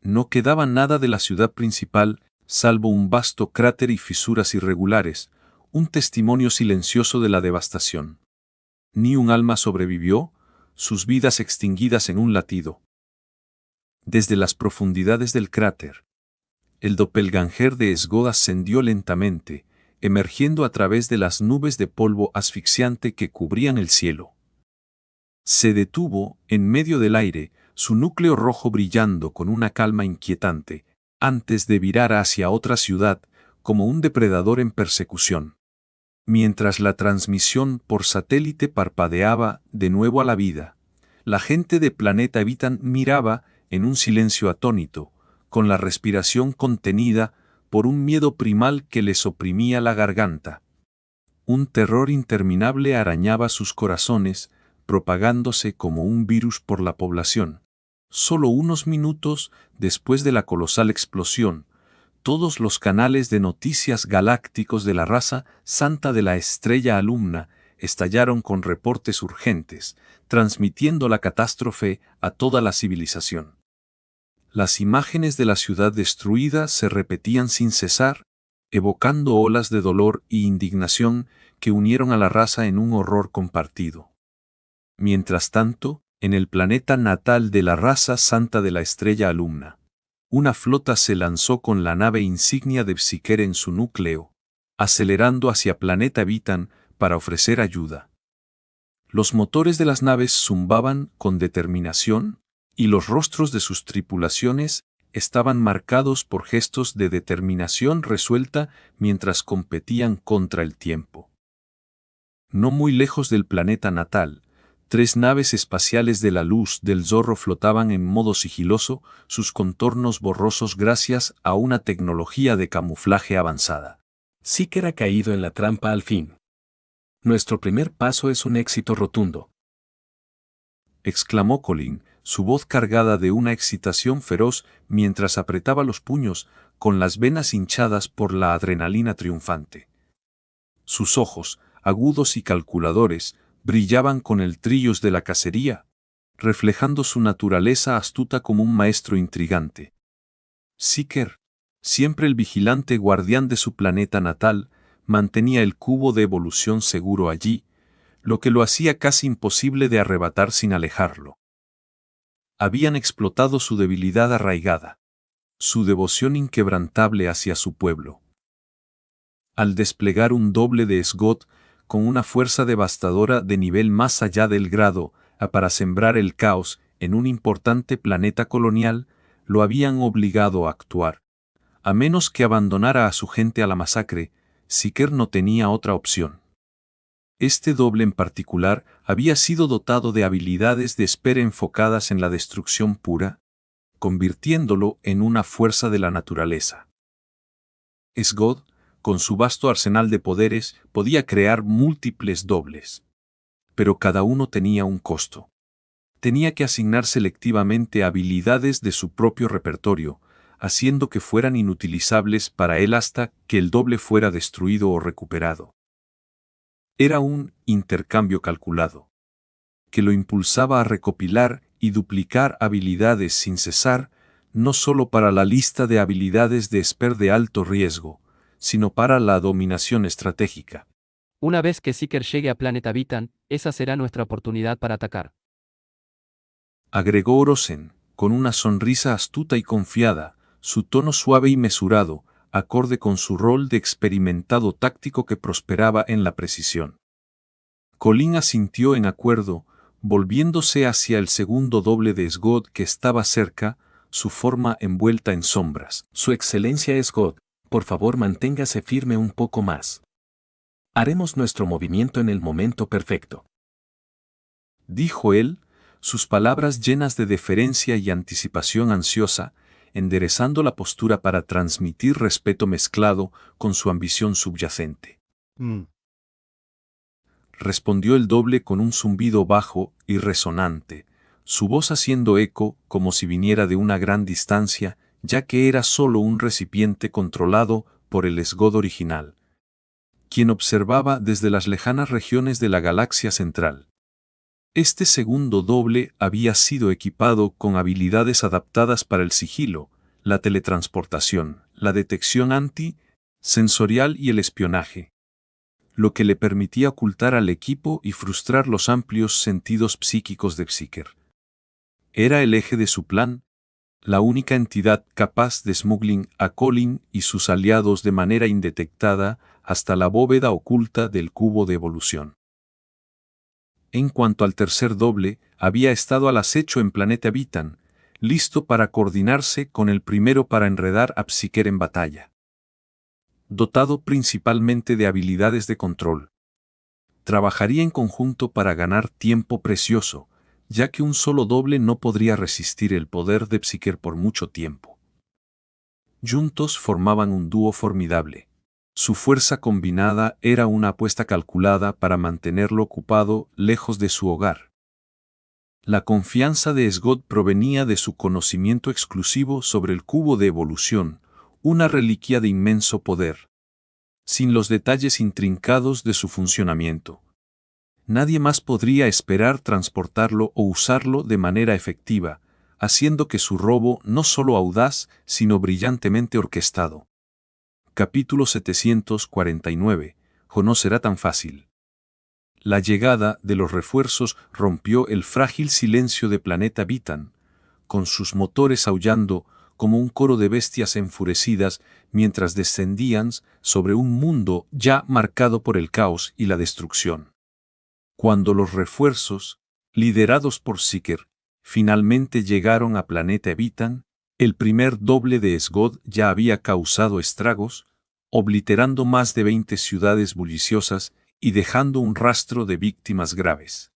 no quedaba nada de la ciudad principal, salvo un vasto cráter y fisuras irregulares, un testimonio silencioso de la devastación. Ni un alma sobrevivió, sus vidas extinguidas en un latido. desde las profundidades del cráter. El doppelganger de Sgod ascendió lentamente, emergiendo a través de las nubes de polvo asfixiante que cubrían el cielo. Se detuvo, en medio del aire, su núcleo rojo brillando con una calma inquietante, antes de virar hacia otra ciudad, como un depredador en persecución. Mientras la transmisión por satélite parpadeaba de nuevo a la vida, la gente de Planeta Vitan miraba, en un silencio atónito, con la respiración contenida por un miedo primal que les oprimía la garganta. Un terror interminable arañaba sus corazones, propagándose como un virus por la población. Solo unos minutos después de la colosal explosión, todos los canales de noticias galácticos de la raza santa de la estrella alumna estallaron con reportes urgentes, transmitiendo la catástrofe a toda la civilización. Las imágenes de la ciudad destruida se repetían sin cesar, evocando olas de dolor y indignación que unieron a la raza en un horror compartido. Mientras tanto, en el planeta natal de la raza santa de la estrella alumna, una flota se lanzó con la nave insignia de Psyker en su núcleo, acelerando hacia Planeta Vitan para ofrecer ayuda. Los motores de las naves zumbaban con determinación, y los rostros de sus tripulaciones estaban marcados por gestos de determinación resuelta mientras competían contra el tiempo. No muy lejos del planeta natal, 3 naves espaciales de la luz del Zorro flotaban en modo sigiloso, sus contornos borrosos gracias a una tecnología de camuflaje avanzada. Psyker ha caído en la trampa al fin. Nuestro primer paso es un éxito rotundo, exclamó Colin, su voz cargada de una excitación feroz mientras apretaba los puños, con las venas hinchadas por la adrenalina triunfante. Sus ojos, agudos y calculadores, brillaban con el trillos de la cacería, reflejando su naturaleza astuta como un maestro intrigante. Psyker, siempre el vigilante guardián de su planeta natal, mantenía el cubo de evolución seguro allí, lo que lo hacía casi imposible de arrebatar sin alejarlo. Habían explotado su debilidad arraigada, su devoción inquebrantable hacia su pueblo. Al desplegar un doble de Sgod con una fuerza devastadora de nivel más allá del grado para sembrar el caos en un importante planeta colonial, lo habían obligado a actuar. A menos que abandonara a su gente a la masacre, Psyker no tenía otra opción. Este doble en particular había sido dotado de habilidades de espera enfocadas en la destrucción pura, convirtiéndolo en una fuerza de la naturaleza. Sgod, con su vasto arsenal de poderes, podía crear múltiples dobles. Pero cada uno tenía un costo. Tenía que asignar selectivamente habilidades de su propio repertorio, haciendo que fueran inutilizables para él hasta que el doble fuera destruido o recuperado. Era un intercambio calculado, que lo impulsaba a recopilar y duplicar habilidades sin cesar, no solo para la lista de habilidades de Esper de alto riesgo, sino para la dominación estratégica. Una vez que Psyker llegue a Planeta Vitan, esa será nuestra oportunidad para atacar, agregó Orosen, con una sonrisa astuta y confiada, su tono suave y mesurado, acorde con su rol de experimentado táctico que prosperaba en la precisión. Colin asintió en acuerdo, volviéndose hacia el segundo doble de Sgod que estaba cerca, su forma envuelta en sombras. Su excelencia Sgod, por favor manténgase firme un poco más. Haremos nuestro movimiento en el momento perfecto, dijo él, sus palabras llenas de deferencia y anticipación ansiosa, enderezando la postura para transmitir respeto mezclado con su ambición subyacente. Respondió el doble con un zumbido bajo y resonante, su voz haciendo eco como si viniera de una gran distancia, ya que era solo un recipiente controlado por el Sgod original, quien observaba desde las lejanas regiones de la galaxia central. Este segundo doble había sido equipado con habilidades adaptadas para el sigilo, la teletransportación, la detección anti-sensorial y el espionaje, lo que le permitía ocultar al equipo y frustrar los amplios sentidos psíquicos de Psyker. Era el eje de su plan, la única entidad capaz de smuggling a Colin y sus aliados de manera indetectada hasta la bóveda oculta del cubo de evolución. En cuanto al tercer doble, había estado al acecho en Planeta Vitan, listo para coordinarse con el primero para enredar a Psyker en batalla. Dotado principalmente de habilidades de control, trabajaría en conjunto para ganar tiempo precioso, ya que un solo doble no podría resistir el poder de Psyker por mucho tiempo. Juntos formaban un dúo formidable. Su fuerza combinada era una apuesta calculada para mantenerlo ocupado lejos de su hogar. La confianza de Sgod provenía de su conocimiento exclusivo sobre el cubo de evolución, una reliquia de inmenso poder. Sin los detalles intrincados de su funcionamiento, nadie más podría esperar transportarlo o usarlo de manera efectiva, haciendo que su robo no solo audaz, sino brillantemente orquestado. Capítulo 749. No será tan fácil. La llegada de los refuerzos rompió el frágil silencio de Planeta Vitan, con sus motores aullando como un coro de bestias enfurecidas mientras descendían sobre un mundo ya marcado por el caos y la destrucción. Cuando los refuerzos, liderados por Psyker, finalmente llegaron a Planeta Vitan, el primer doble de Sgod ya había causado estragos, obliterando más de 20 ciudades bulliciosas y dejando un rastro de víctimas graves.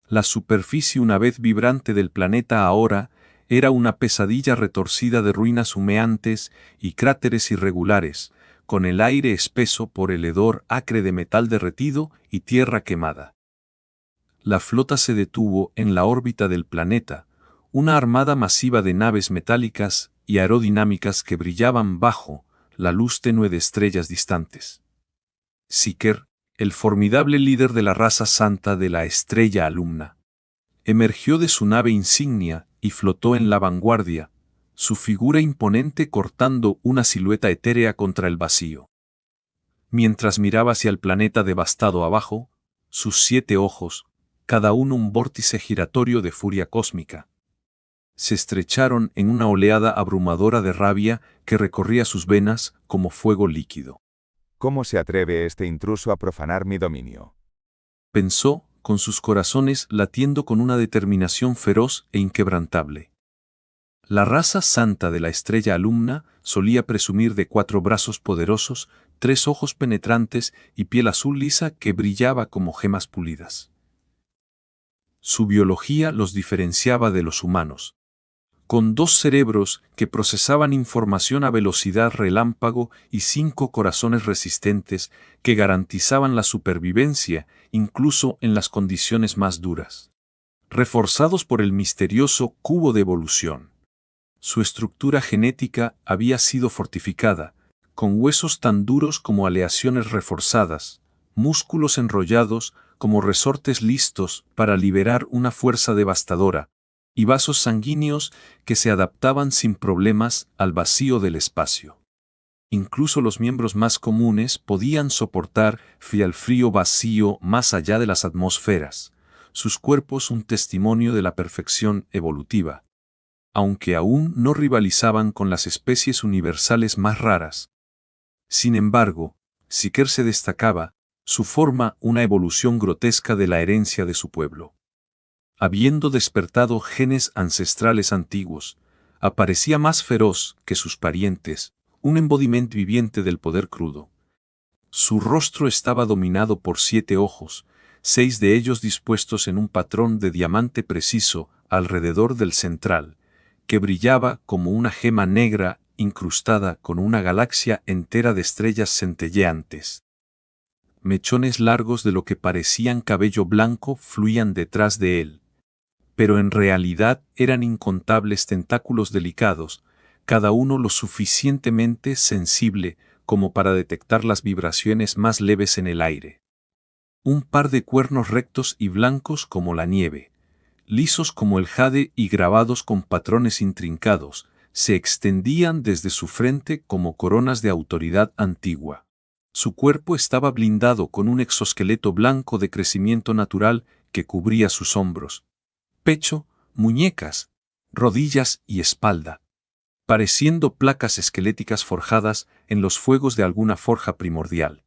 La superficie una vez vibrante del planeta ahora era una pesadilla retorcida de ruinas humeantes y cráteres irregulares, con el aire espeso por el hedor acre de metal derretido y tierra quemada. La flota se detuvo en la órbita del planeta, una armada masiva de naves metálicas y aerodinámicas que brillaban bajo la luz tenue de estrellas distantes. Psyker, el formidable líder de la raza santa de la estrella alumna, emergió de su nave insignia y flotó en la vanguardia, su figura imponente cortando una silueta etérea contra el vacío. Mientras miraba hacia el planeta devastado abajo, sus 7 ojos, cada uno un vórtice giratorio de furia cósmica, se estrecharon en una oleada abrumadora de rabia que recorría sus venas como fuego líquido. ¿Cómo se atreve este intruso a profanar mi dominio? Pensó, con sus corazones latiendo con una determinación feroz e inquebrantable. La raza santa de la estrella alumna solía presumir de 4 brazos poderosos, 3 ojos penetrantes y piel azul lisa que brillaba como gemas pulidas. Su biología los diferenciaba de los humanos. Con 2 cerebros que procesaban información a velocidad relámpago y 5 corazones resistentes que garantizaban la supervivencia incluso en las condiciones más duras. Reforzados por el misterioso cubo de evolución. Su estructura genética había sido fortificada, con huesos tan duros como aleaciones reforzadas, músculos enrollados como resortes listos para liberar una fuerza devastadora, y vasos sanguíneos que se adaptaban sin problemas al vacío del espacio. Incluso los miembros más comunes podían soportar el frío vacío más allá de las atmósferas, sus cuerpos un testimonio de la perfección evolutiva. Aunque aún no rivalizaban con las especies universales más raras. Sin embargo, Psyker se destacaba, su forma una evolución grotesca de la herencia de su pueblo. Habiendo despertado genes ancestrales antiguos, aparecía más feroz que sus parientes, un embodimento viviente del poder crudo. Su rostro estaba dominado por 7 ojos, 6 de ellos dispuestos en un patrón de diamante preciso alrededor del central, que brillaba como una gema negra incrustada con una galaxia entera de estrellas centelleantes. Mechones largos de lo que parecían cabello blanco fluían detrás de él, pero en realidad eran incontables tentáculos delicados, cada uno lo suficientemente sensible como para detectar las vibraciones más leves en el aire. Un par de cuernos rectos y blancos como la nieve, lisos como el jade y grabados con patrones intrincados, se extendían desde su frente como coronas de autoridad antigua. Su cuerpo estaba blindado con un exoesqueleto blanco de crecimiento natural que cubría sus hombros, pecho, muñecas, rodillas y espalda. pareciendo placas esqueléticas forjadas en los fuegos de alguna forja primordial.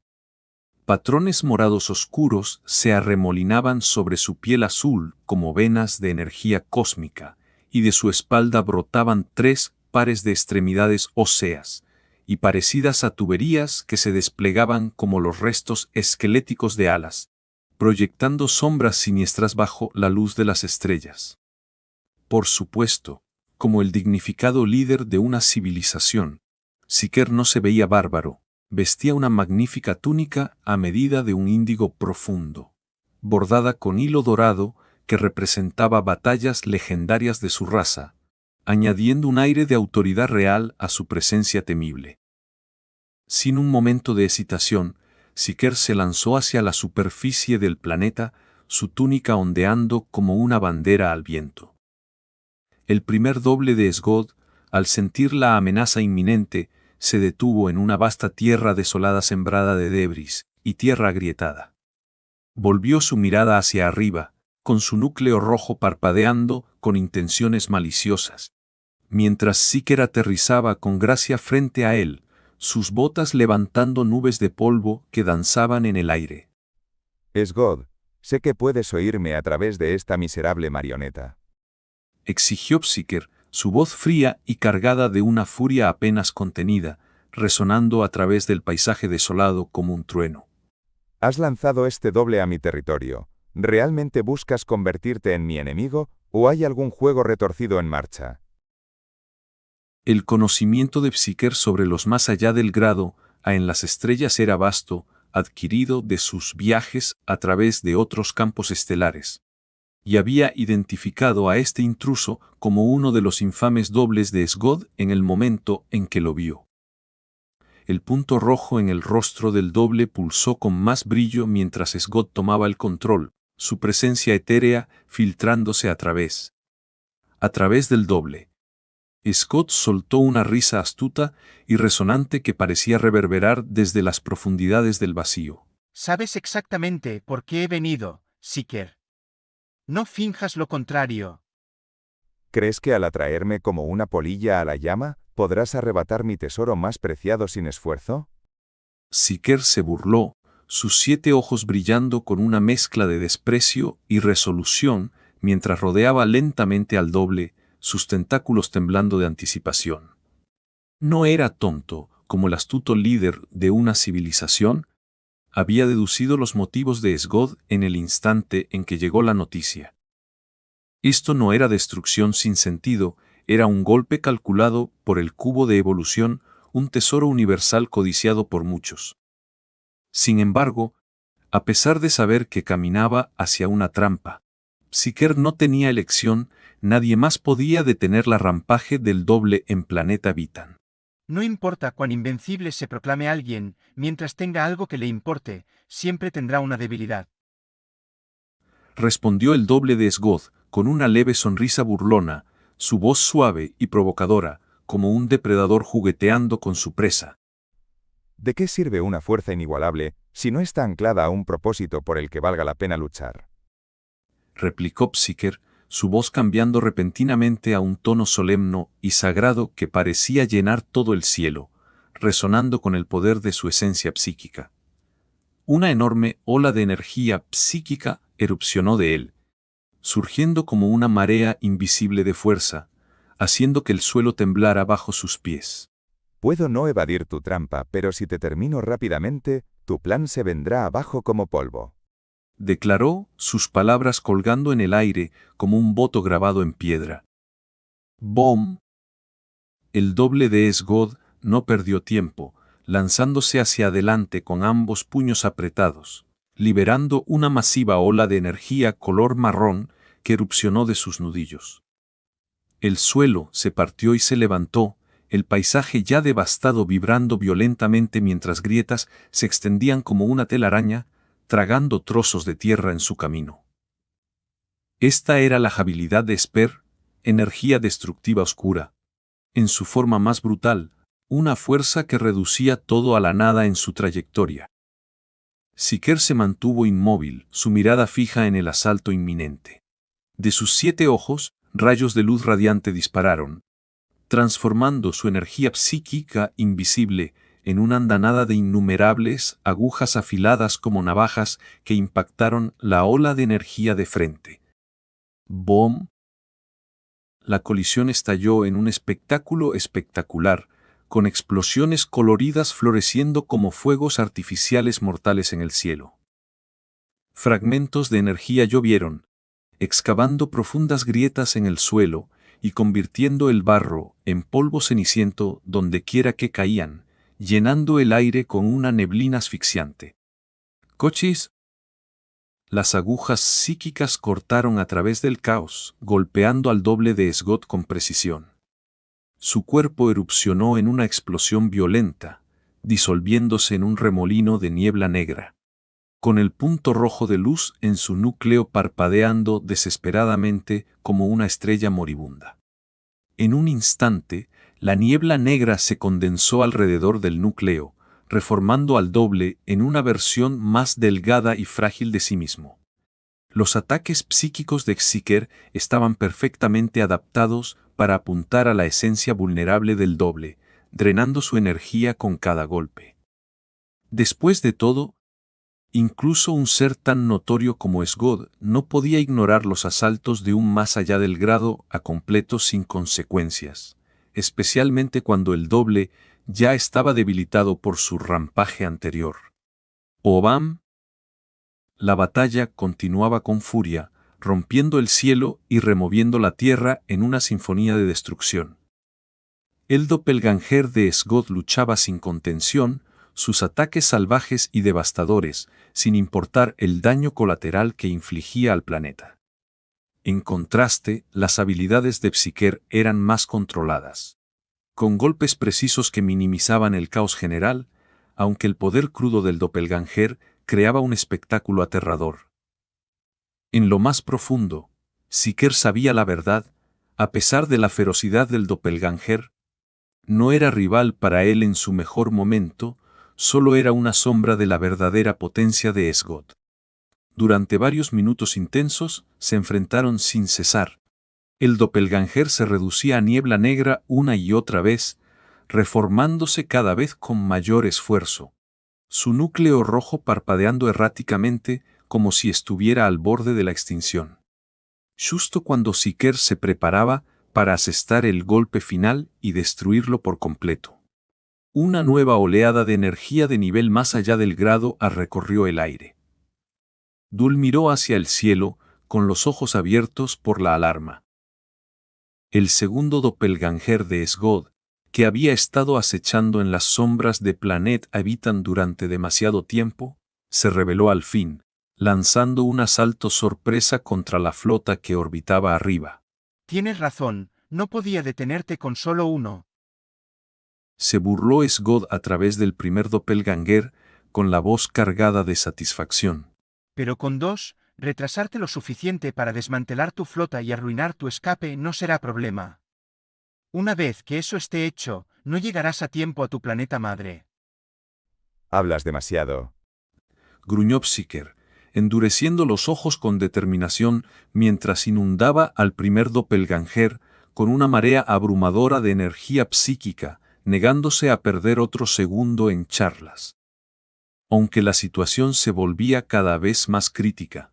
Patrones morados oscuros se arremolinaban sobre su piel azul como venas de energía cósmica, y de su espalda brotaban 3 pares de extremidades óseas, y parecidas a tuberías que se desplegaban como los restos esqueléticos de alas, proyectando sombras siniestras bajo la luz de las estrellas. Por supuesto, como el dignificado líder de una civilización, Seeker no se veía bárbaro, vestía una magnífica túnica a medida de un índigo profundo, bordada con hilo dorado que representaba batallas legendarias de su raza, añadiendo un aire de autoridad real a su presencia temible. Sin un momento de hesitación, Seeker se lanzó hacia la superficie del planeta, su túnica ondeando como una bandera al viento. El primer doble de Sgod, al sentir la amenaza inminente, se detuvo en una vasta tierra desolada sembrada de debris y tierra agrietada. Volvió su mirada hacia arriba, con su núcleo rojo parpadeando con intenciones maliciosas. Mientras Seeker aterrizaba con gracia frente a él, sus botas levantando nubes de polvo que danzaban en el aire. Sgod, sé que puedes oírme a través de esta miserable marioneta. Exigió Seeker, su voz fría y cargada de una furia apenas contenida, resonando a través del paisaje desolado como un trueno. Has lanzado este doble a mi territorio. ¿Realmente buscas convertirte en mi enemigo, o hay algún juego retorcido en marcha? El conocimiento de Seeker sobre los más allá del grado A en las estrellas era vasto, adquirido de sus viajes a través de otros campos estelares, y había identificado a este intruso como uno de los infames dobles de Sgod en el momento en que lo vio. El punto rojo en el rostro del doble pulsó con más brillo mientras Sgod tomaba el control, su presencia etérea filtrándose a través del doble. Sgod soltó una risa astuta y resonante que parecía reverberar desde las profundidades del vacío. Sabes exactamente por qué he venido, Seeker. No finjas lo contrario. ¿Crees que al atraerme como una polilla a la llama, podrás arrebatar mi tesoro más preciado sin esfuerzo? Seeker se burló, sus 7 ojos brillando con una mezcla de desprecio y resolución mientras rodeaba lentamente al doble, sus tentáculos temblando de anticipación. No era tonto, como el astuto líder de una civilización. Había deducido los motivos de Sgod en el instante en que llegó la noticia. Esto no era destrucción sin sentido, era un golpe calculado por el cubo de evolución, un tesoro universal codiciado por muchos. Sin embargo, a pesar de saber que caminaba hacia una trampa, Seeker no tenía elección, nadie más podía detener la rampaje del doble en Planeta Vitan. No importa cuán invencible se proclame alguien, mientras tenga algo que le importe, siempre tendrá una debilidad. Respondió el doble de Sgod, con una leve sonrisa burlona, su voz suave y provocadora, como un depredador jugueteando con su presa. ¿De qué sirve una fuerza inigualable si no está anclada a un propósito por el que valga la pena luchar? Replicó Seeker, su voz cambiando repentinamente a un tono solemno y sagrado que parecía llenar todo el cielo, resonando con el poder de su esencia psíquica. Una enorme ola de energía psíquica erupcionó de él, surgiendo como una marea invisible de fuerza, haciendo que el suelo temblara bajo sus pies. Puedo no evadir tu trampa, pero si te termino rápidamente, tu plan se vendrá abajo como polvo. Declaró, sus palabras colgando en el aire como un voto grabado en piedra. ¡Bom! El doble de Sgod no perdió tiempo, lanzándose hacia adelante con ambos puños apretados, liberando una masiva ola de energía color marrón que erupcionó de sus nudillos. El suelo se partió y se levantó, el paisaje ya devastado vibrando violentamente mientras grietas se extendían como una telaraña, tragando trozos de tierra en su camino. Esta era la habilidad de Esper, energía destructiva oscura. En su forma más brutal, una fuerza que reducía todo a la nada en su trayectoria. Seeker se mantuvo inmóvil, su mirada fija en el asalto inminente. De sus 7 ojos, rayos de luz radiante dispararon, transformando su energía psíquica invisible en una andanada de innumerables agujas afiladas como navajas que impactaron la ola de energía de frente. ¡Bom! La colisión estalló en un espectáculo espectacular, con explosiones coloridas floreciendo como fuegos artificiales mortales en el cielo. Fragmentos de energía llovieron, excavando profundas grietas en el suelo y convirtiendo el barro en polvo ceniciento donde quiera que caían, llenando el aire con una neblina asfixiante. ¡Cochis! Las agujas psíquicas cortaron a través del caos, golpeando al doble de Sgod con precisión. Su cuerpo erupcionó en una explosión violenta, disolviéndose en un remolino de niebla negra, con el punto rojo de luz en su núcleo parpadeando desesperadamente como una estrella moribunda. En un instante, la niebla negra se condensó alrededor del núcleo, reformando al doble en una versión más delgada y frágil de sí mismo. Los ataques psíquicos de Xiker estaban perfectamente adaptados para apuntar a la esencia vulnerable del doble, drenando su energía con cada golpe. Después de todo, incluso un ser tan notorio como Sgod no podía ignorar los asaltos de un más allá del grado a completo sin consecuencias, especialmente cuando el doble ya estaba debilitado por su rampaje anterior. ¡Obam! La batalla continuaba con furia, rompiendo el cielo y removiendo la tierra en una sinfonía de destrucción. El doppelganger de Sgod luchaba sin contención, sus ataques salvajes y devastadores, sin importar el daño colateral que infligía al planeta. En contraste, las habilidades de Xiker eran más controladas. Con golpes precisos que minimizaban el caos general, aunque el poder crudo del doppelganger creaba un espectáculo aterrador. En lo más profundo, Xiker sabía la verdad, a pesar de la ferocidad del doppelganger. No era rival para él en su mejor momento, solo era una sombra de la verdadera potencia de Sgod. Durante varios minutos intensos, se enfrentaron sin cesar. El doppelganger se reducía a niebla negra una y otra vez, reformándose cada vez con mayor esfuerzo. Su núcleo rojo parpadeando erráticamente como si estuviera al borde de la extinción. Justo cuando Xiker se preparaba para asestar el golpe final y destruirlo por completo. Una nueva oleada de energía de nivel más allá del grado recorrió el aire. Dul miró hacia el cielo, con los ojos abiertos por la alarma. El segundo doppelganger de Sgod, que había estado acechando en las sombras de Planet Habitan durante demasiado tiempo, se reveló al fin, lanzando un asalto sorpresa contra la flota que orbitaba arriba. Tienes razón, no podía detenerte con solo uno. Se burló Sgod a través del primer doppelganger, con la voz cargada de satisfacción. Pero con dos, retrasarte lo suficiente para desmantelar tu flota y arruinar tu escape no será problema. Una vez que eso esté hecho, no llegarás a tiempo a tu planeta madre. Hablas demasiado. Gruñó Xiker, endureciendo los ojos con determinación mientras inundaba al primer doppelganger con una marea abrumadora de energía psíquica, negándose a perder otro segundo en charlas. Aunque la situación se volvía cada vez más crítica,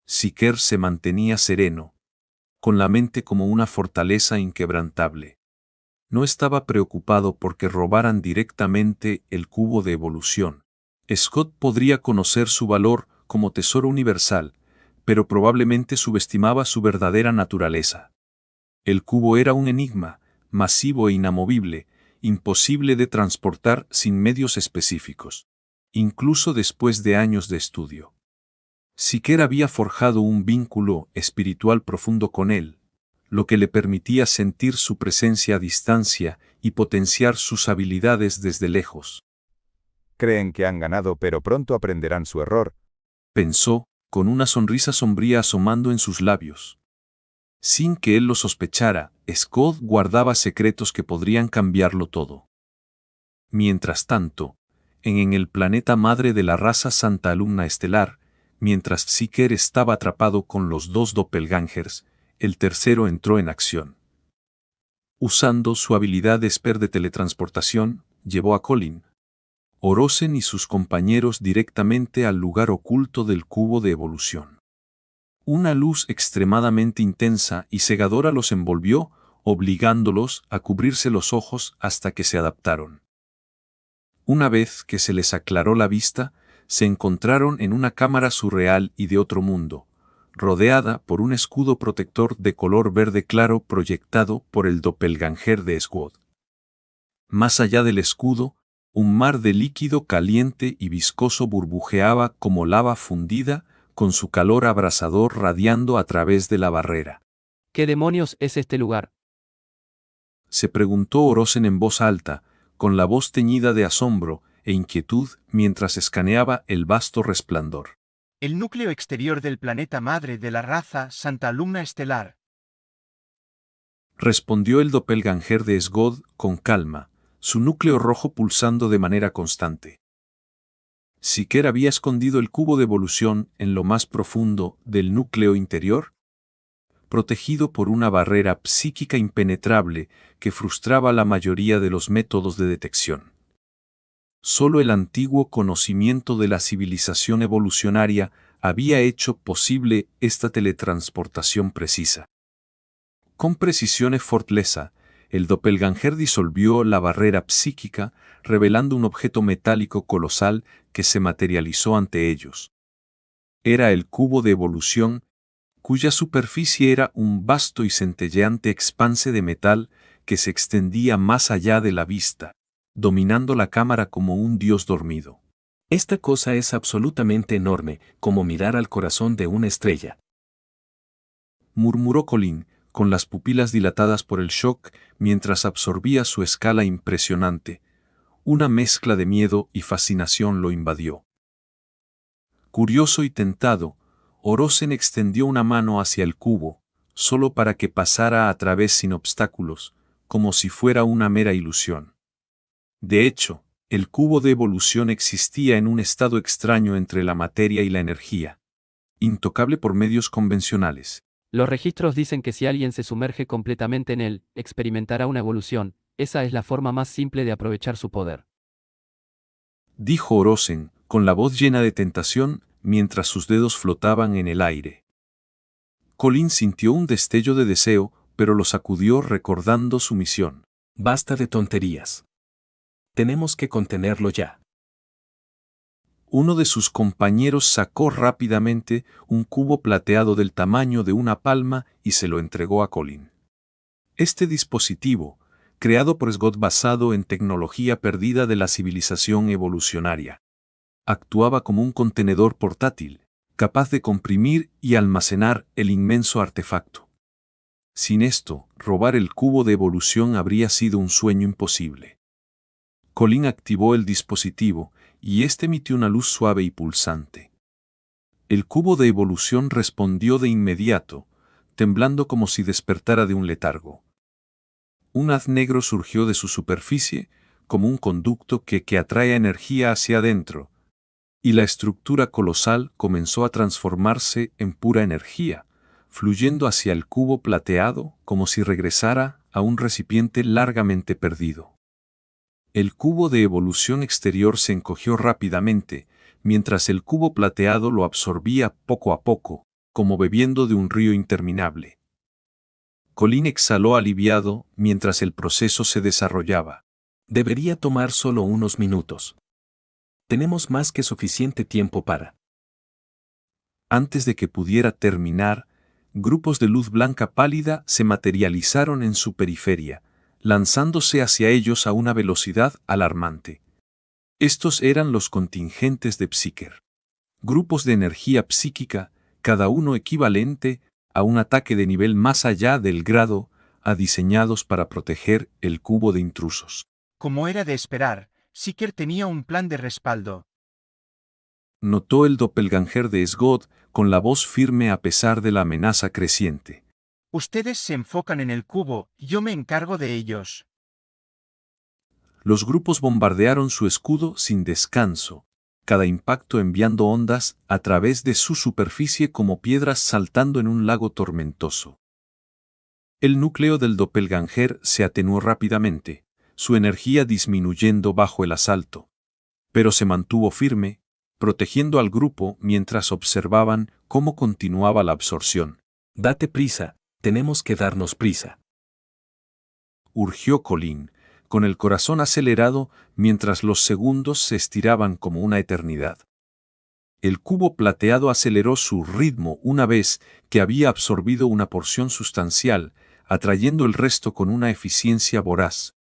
Xiker se mantenía sereno, con la mente como una fortaleza inquebrantable. No estaba preocupado porque robaran directamente el cubo de evolución. Sgod podría conocer su valor como tesoro universal, pero probablemente subestimaba su verdadera naturaleza. El cubo era un enigma, masivo e inamovible, imposible de transportar sin medios específicos, incluso después de años de estudio. Xiker había forjado un vínculo espiritual profundo con él, lo que le permitía sentir su presencia a distancia y potenciar sus habilidades desde lejos. Creen que han ganado pero pronto aprenderán su error, pensó, con una sonrisa sombría asomando en sus labios. Sin que él lo sospechara, Sgod guardaba secretos que podrían cambiarlo todo. Mientras tanto, en el planeta madre de la raza Santa Alumna Estelar, mientras Xiker estaba atrapado con los dos doppelgangers, el tercero entró en acción. Usando su habilidad de Esper de teletransportación, llevó a Colin, Orosen y sus compañeros directamente al lugar oculto del cubo de evolución. Una luz extremadamente intensa y cegadora los envolvió, obligándolos a cubrirse los ojos hasta que se adaptaron. Una vez que se les aclaró la vista, se encontraron en una cámara surreal y de otro mundo, rodeada por un escudo protector de color verde claro proyectado por el doppelganger de Squad. Más allá del escudo, un mar de líquido caliente y viscoso burbujeaba como lava fundida, con su calor abrasador radiando a través de la barrera. ¿Qué demonios es este lugar? Se preguntó Orosen en voz alta, con la voz teñida de asombro e inquietud mientras escaneaba el vasto resplandor. El núcleo exterior del planeta madre de la raza Santa Alumna Estelar. Respondió el doppelganger de Sgod con calma, su núcleo rojo pulsando de manera constante. Siker había escondido el cubo de evolución en lo más profundo del núcleo interior, protegido por una barrera psíquica impenetrable que frustraba la mayoría de los métodos de detección. Solo el antiguo conocimiento de la civilización evolucionaria había hecho posible esta teletransportación precisa. Con precisión effortlessa, el doppelganger disolvió la barrera psíquica, revelando un objeto metálico colosal que se materializó ante ellos. Era el cubo de evolución, cuya superficie era un vasto y centelleante expanse de metal que se extendía más allá de la vista, dominando la cámara como un dios dormido. Esta cosa es absolutamente enorme, como mirar al corazón de una estrella, murmuró Colin, con las pupilas dilatadas por el shock mientras absorbía su escala impresionante. Una mezcla de miedo y fascinación lo invadió. Curioso y tentado, Orosen extendió una mano hacia el cubo, solo para que pasara a través sin obstáculos, como si fuera una mera ilusión. De hecho, el cubo de evolución existía en un estado extraño entre la materia y la energía, intocable por medios convencionales. Los registros dicen que si alguien se sumerge completamente en él, experimentará una evolución. Esa es la forma más simple de aprovechar su poder. Dijo Orosen, con la voz llena de tentación, mientras sus dedos flotaban en el aire. Colin sintió un destello de deseo, pero lo sacudió recordando su misión. Basta de tonterías. Tenemos que contenerlo ya. Uno de sus compañeros sacó rápidamente un cubo plateado del tamaño de una palma y se lo entregó a Colin. Este dispositivo, creado por Sgod basado en tecnología perdida de la civilización evolucionaria, actuaba como un contenedor portátil, capaz de comprimir y almacenar el inmenso artefacto. Sin esto, robar el cubo de evolución habría sido un sueño imposible. Colin activó el dispositivo, y este emitió una luz suave y pulsante. El cubo de evolución respondió de inmediato, temblando como si despertara de un letargo. Un haz negro surgió de su superficie, como un conducto que atrae energía hacia adentro, y la estructura colosal comenzó a transformarse en pura energía, fluyendo hacia el cubo plateado como si regresara a un recipiente largamente perdido. El cubo de evolución exterior se encogió rápidamente, mientras el cubo plateado lo absorbía poco a poco, como bebiendo de un río interminable. Colin exhaló aliviado mientras el proceso se desarrollaba. Debería tomar solo unos minutos. Tenemos más que suficiente tiempo para. Antes de que pudiera terminar, grupos de luz blanca pálida se materializaron en su periferia, lanzándose hacia ellos a una velocidad alarmante. Estos eran los contingentes de Psyker. Grupos de energía psíquica, cada uno equivalente a un ataque de nivel más allá del grado A diseñados para proteger el cubo de intrusos. Como era de esperar, Seeker tenía un plan de respaldo. Notó el doppelganger de Sgod con la voz firme a pesar de la amenaza creciente. Ustedes se enfocan en el cubo, yo me encargo de ellos. Los grupos bombardearon su escudo sin descanso, cada impacto enviando ondas a través de su superficie como piedras saltando en un lago tormentoso. El núcleo del doppelganger se atenuó rápidamente, su energía disminuyendo bajo el asalto. Pero se mantuvo firme, protegiendo al grupo mientras observaban cómo continuaba la absorción. Date prisa, tenemos que darnos prisa. Urgió Colin, con el corazón acelerado mientras los segundos se estiraban como una eternidad. El cubo plateado aceleró su ritmo una vez que había absorbido una porción sustancial, atrayendo el resto con una eficiencia voraz.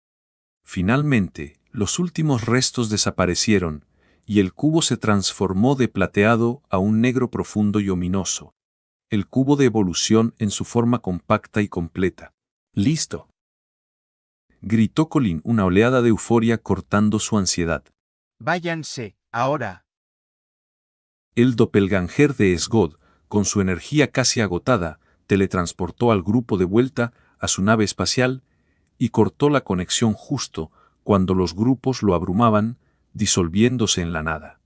Finalmente, los últimos restos desaparecieron, y el cubo se transformó de plateado a un negro profundo y ominoso. El cubo de evolución en su forma compacta y completa. Listo. Gritó Colin, una oleada de euforia cortando su ansiedad. Váyanse, ahora. El doppelganger de Sgod, con su energía casi agotada, teletransportó al grupo de vuelta a su nave espacial y cortó la conexión justo cuando los grupos lo abrumaban, disolviéndose en la nada.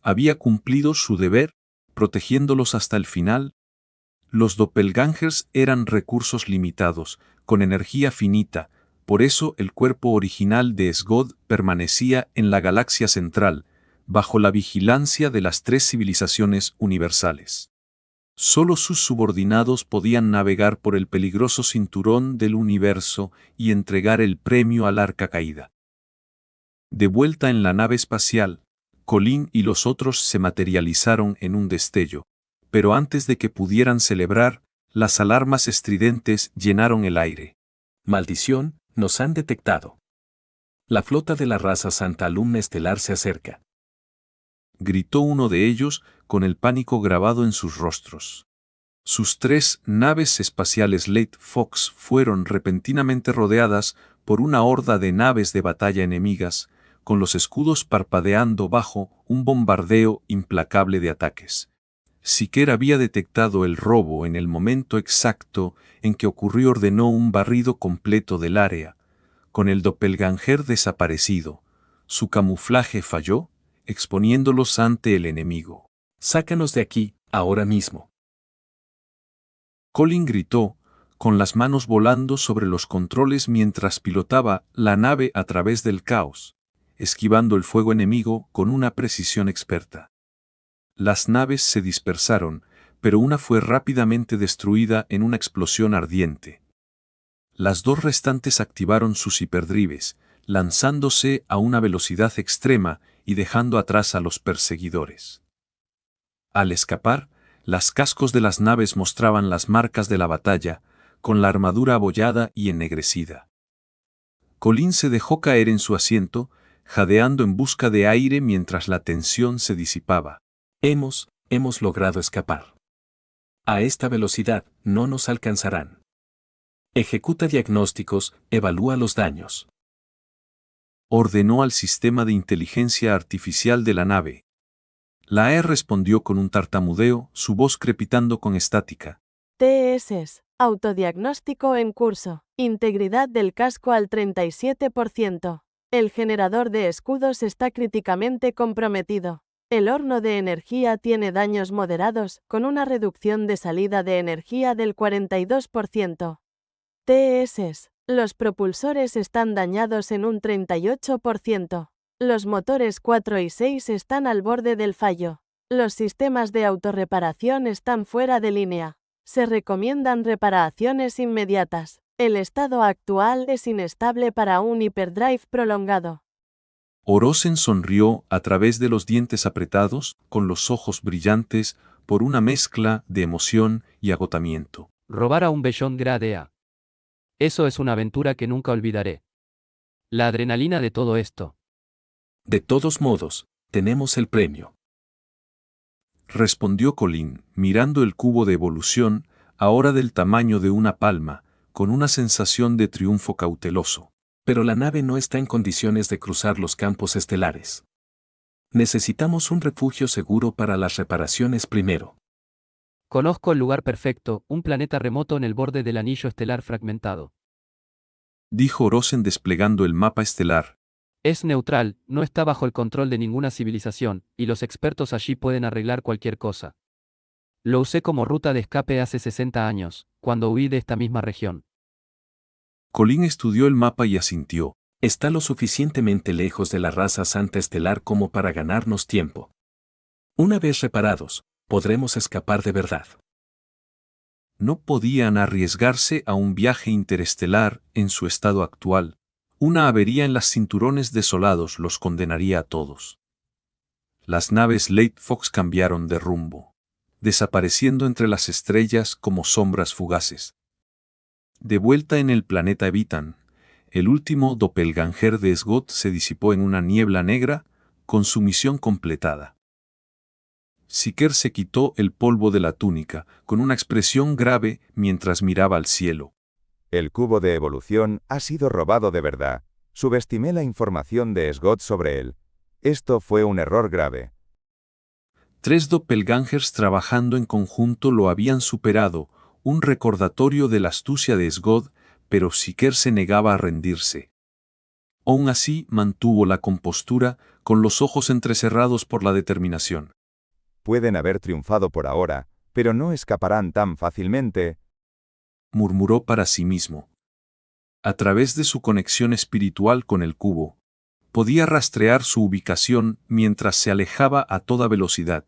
Había cumplido su deber, protegiéndolos hasta el final. Los doppelgangers eran recursos limitados, con energía finita, por eso el cuerpo original de Sgod permanecía en la galaxia central, bajo la vigilancia de las 3 civilizaciones universales. Solo sus subordinados podían navegar por el peligroso cinturón del universo y entregar el premio al Arca Caída. De vuelta en la nave espacial, Colin y los otros se materializaron en un destello, pero antes de que pudieran celebrar, las alarmas estridentes llenaron el aire. Maldición, nos han detectado. La flota de la raza Santa Alumna Estelar se acerca. Gritó uno de ellos, con el pánico grabado en sus rostros. Sus 3 naves espaciales Late Fox fueron repentinamente rodeadas por una horda de naves de batalla enemigas, con los escudos parpadeando bajo un bombardeo implacable de ataques. Siquer había detectado el robo en el momento exacto en que ocurrió. Ordenó un barrido completo del área. Con el doppelganger desaparecido, su camuflaje falló, exponiéndolos ante el enemigo. Sácanos de aquí, ahora mismo. Colin gritó, con las manos volando sobre los controles mientras pilotaba la nave a través del caos, esquivando el fuego enemigo con una precisión experta. Las naves se dispersaron, pero una fue rápidamente destruida en una explosión ardiente. Las 2 restantes activaron sus hiperdrives, lanzándose a una velocidad extrema y dejando atrás a los perseguidores. Al escapar, las cascos de las naves mostraban las marcas de la batalla, con la armadura abollada y ennegrecida. Colin se dejó caer en su asiento, jadeando en busca de aire mientras la tensión se disipaba. Hemos logrado escapar. A esta velocidad no nos alcanzarán. Ejecuta diagnósticos, evalúa los daños. Ordenó al sistema de inteligencia artificial de la nave. La E respondió con un tartamudeo, su voz crepitando con estática. TS, autodiagnóstico en curso. Integridad del casco al 37%. El generador de escudos está críticamente comprometido. El horno de energía tiene daños moderados, con una reducción de salida de energía del 42%. TS, los propulsores están dañados en un 38%. Los motores 4 y 6 están al borde del fallo. Los sistemas de autorreparación están fuera de línea. Se recomiendan reparaciones inmediatas. El estado actual es inestable para un hiperdrive prolongado. Orosen sonrió a través de los dientes apretados, con los ojos brillantes, por una mezcla de emoción y agotamiento. Robar a un Beyond Grade A. Eso es una aventura que nunca olvidaré. La adrenalina de todo esto. De todos modos, tenemos el premio. Respondió Colin, mirando el cubo de evolución, ahora del tamaño de una palma, con una sensación de triunfo cauteloso. Pero la nave no está en condiciones de cruzar los campos estelares. Necesitamos un refugio seguro para las reparaciones primero. Conozco el lugar perfecto, un planeta remoto en el borde del anillo estelar fragmentado. Dijo Orosen desplegando el mapa estelar. Es neutral, no está bajo el control de ninguna civilización, y los expertos allí pueden arreglar cualquier cosa. Lo usé como ruta de escape hace 60 años, cuando huí de esta misma región. Colin estudió el mapa y asintió. Está lo suficientemente lejos de la raza santa estelar como para ganarnos tiempo. Una vez reparados, podremos escapar de verdad. No podían arriesgarse a un viaje interestelar en su estado actual. Una avería en las cinturones desolados los condenaría a todos. Las naves Late Fox cambiaron de rumbo, desapareciendo entre las estrellas como sombras fugaces. De vuelta en el planeta Evitan, el último doppelganger de Sgôt se disipó en una niebla negra, con su misión completada. Seeker se quitó el polvo de la túnica, con una expresión grave mientras miraba al cielo. El cubo de evolución ha sido robado de verdad. Subestimé la información de Sgôt sobre él. Esto fue un error grave. 3 doppelgangers trabajando en conjunto lo habían superado, un recordatorio de la astucia de Sgôt, pero Seeker se negaba a rendirse. Aún así mantuvo la compostura, con los ojos entrecerrados por la determinación. Pueden haber triunfado por ahora, pero no escaparán tan fácilmente, murmuró para sí mismo. A través de su conexión espiritual con el cubo, podía rastrear su ubicación mientras se alejaba a toda velocidad.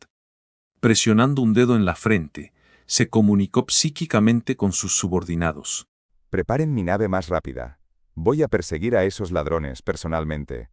Presionando un dedo en la frente, se comunicó psíquicamente con sus subordinados. Preparen mi nave más rápida. Voy a perseguir a esos ladrones personalmente.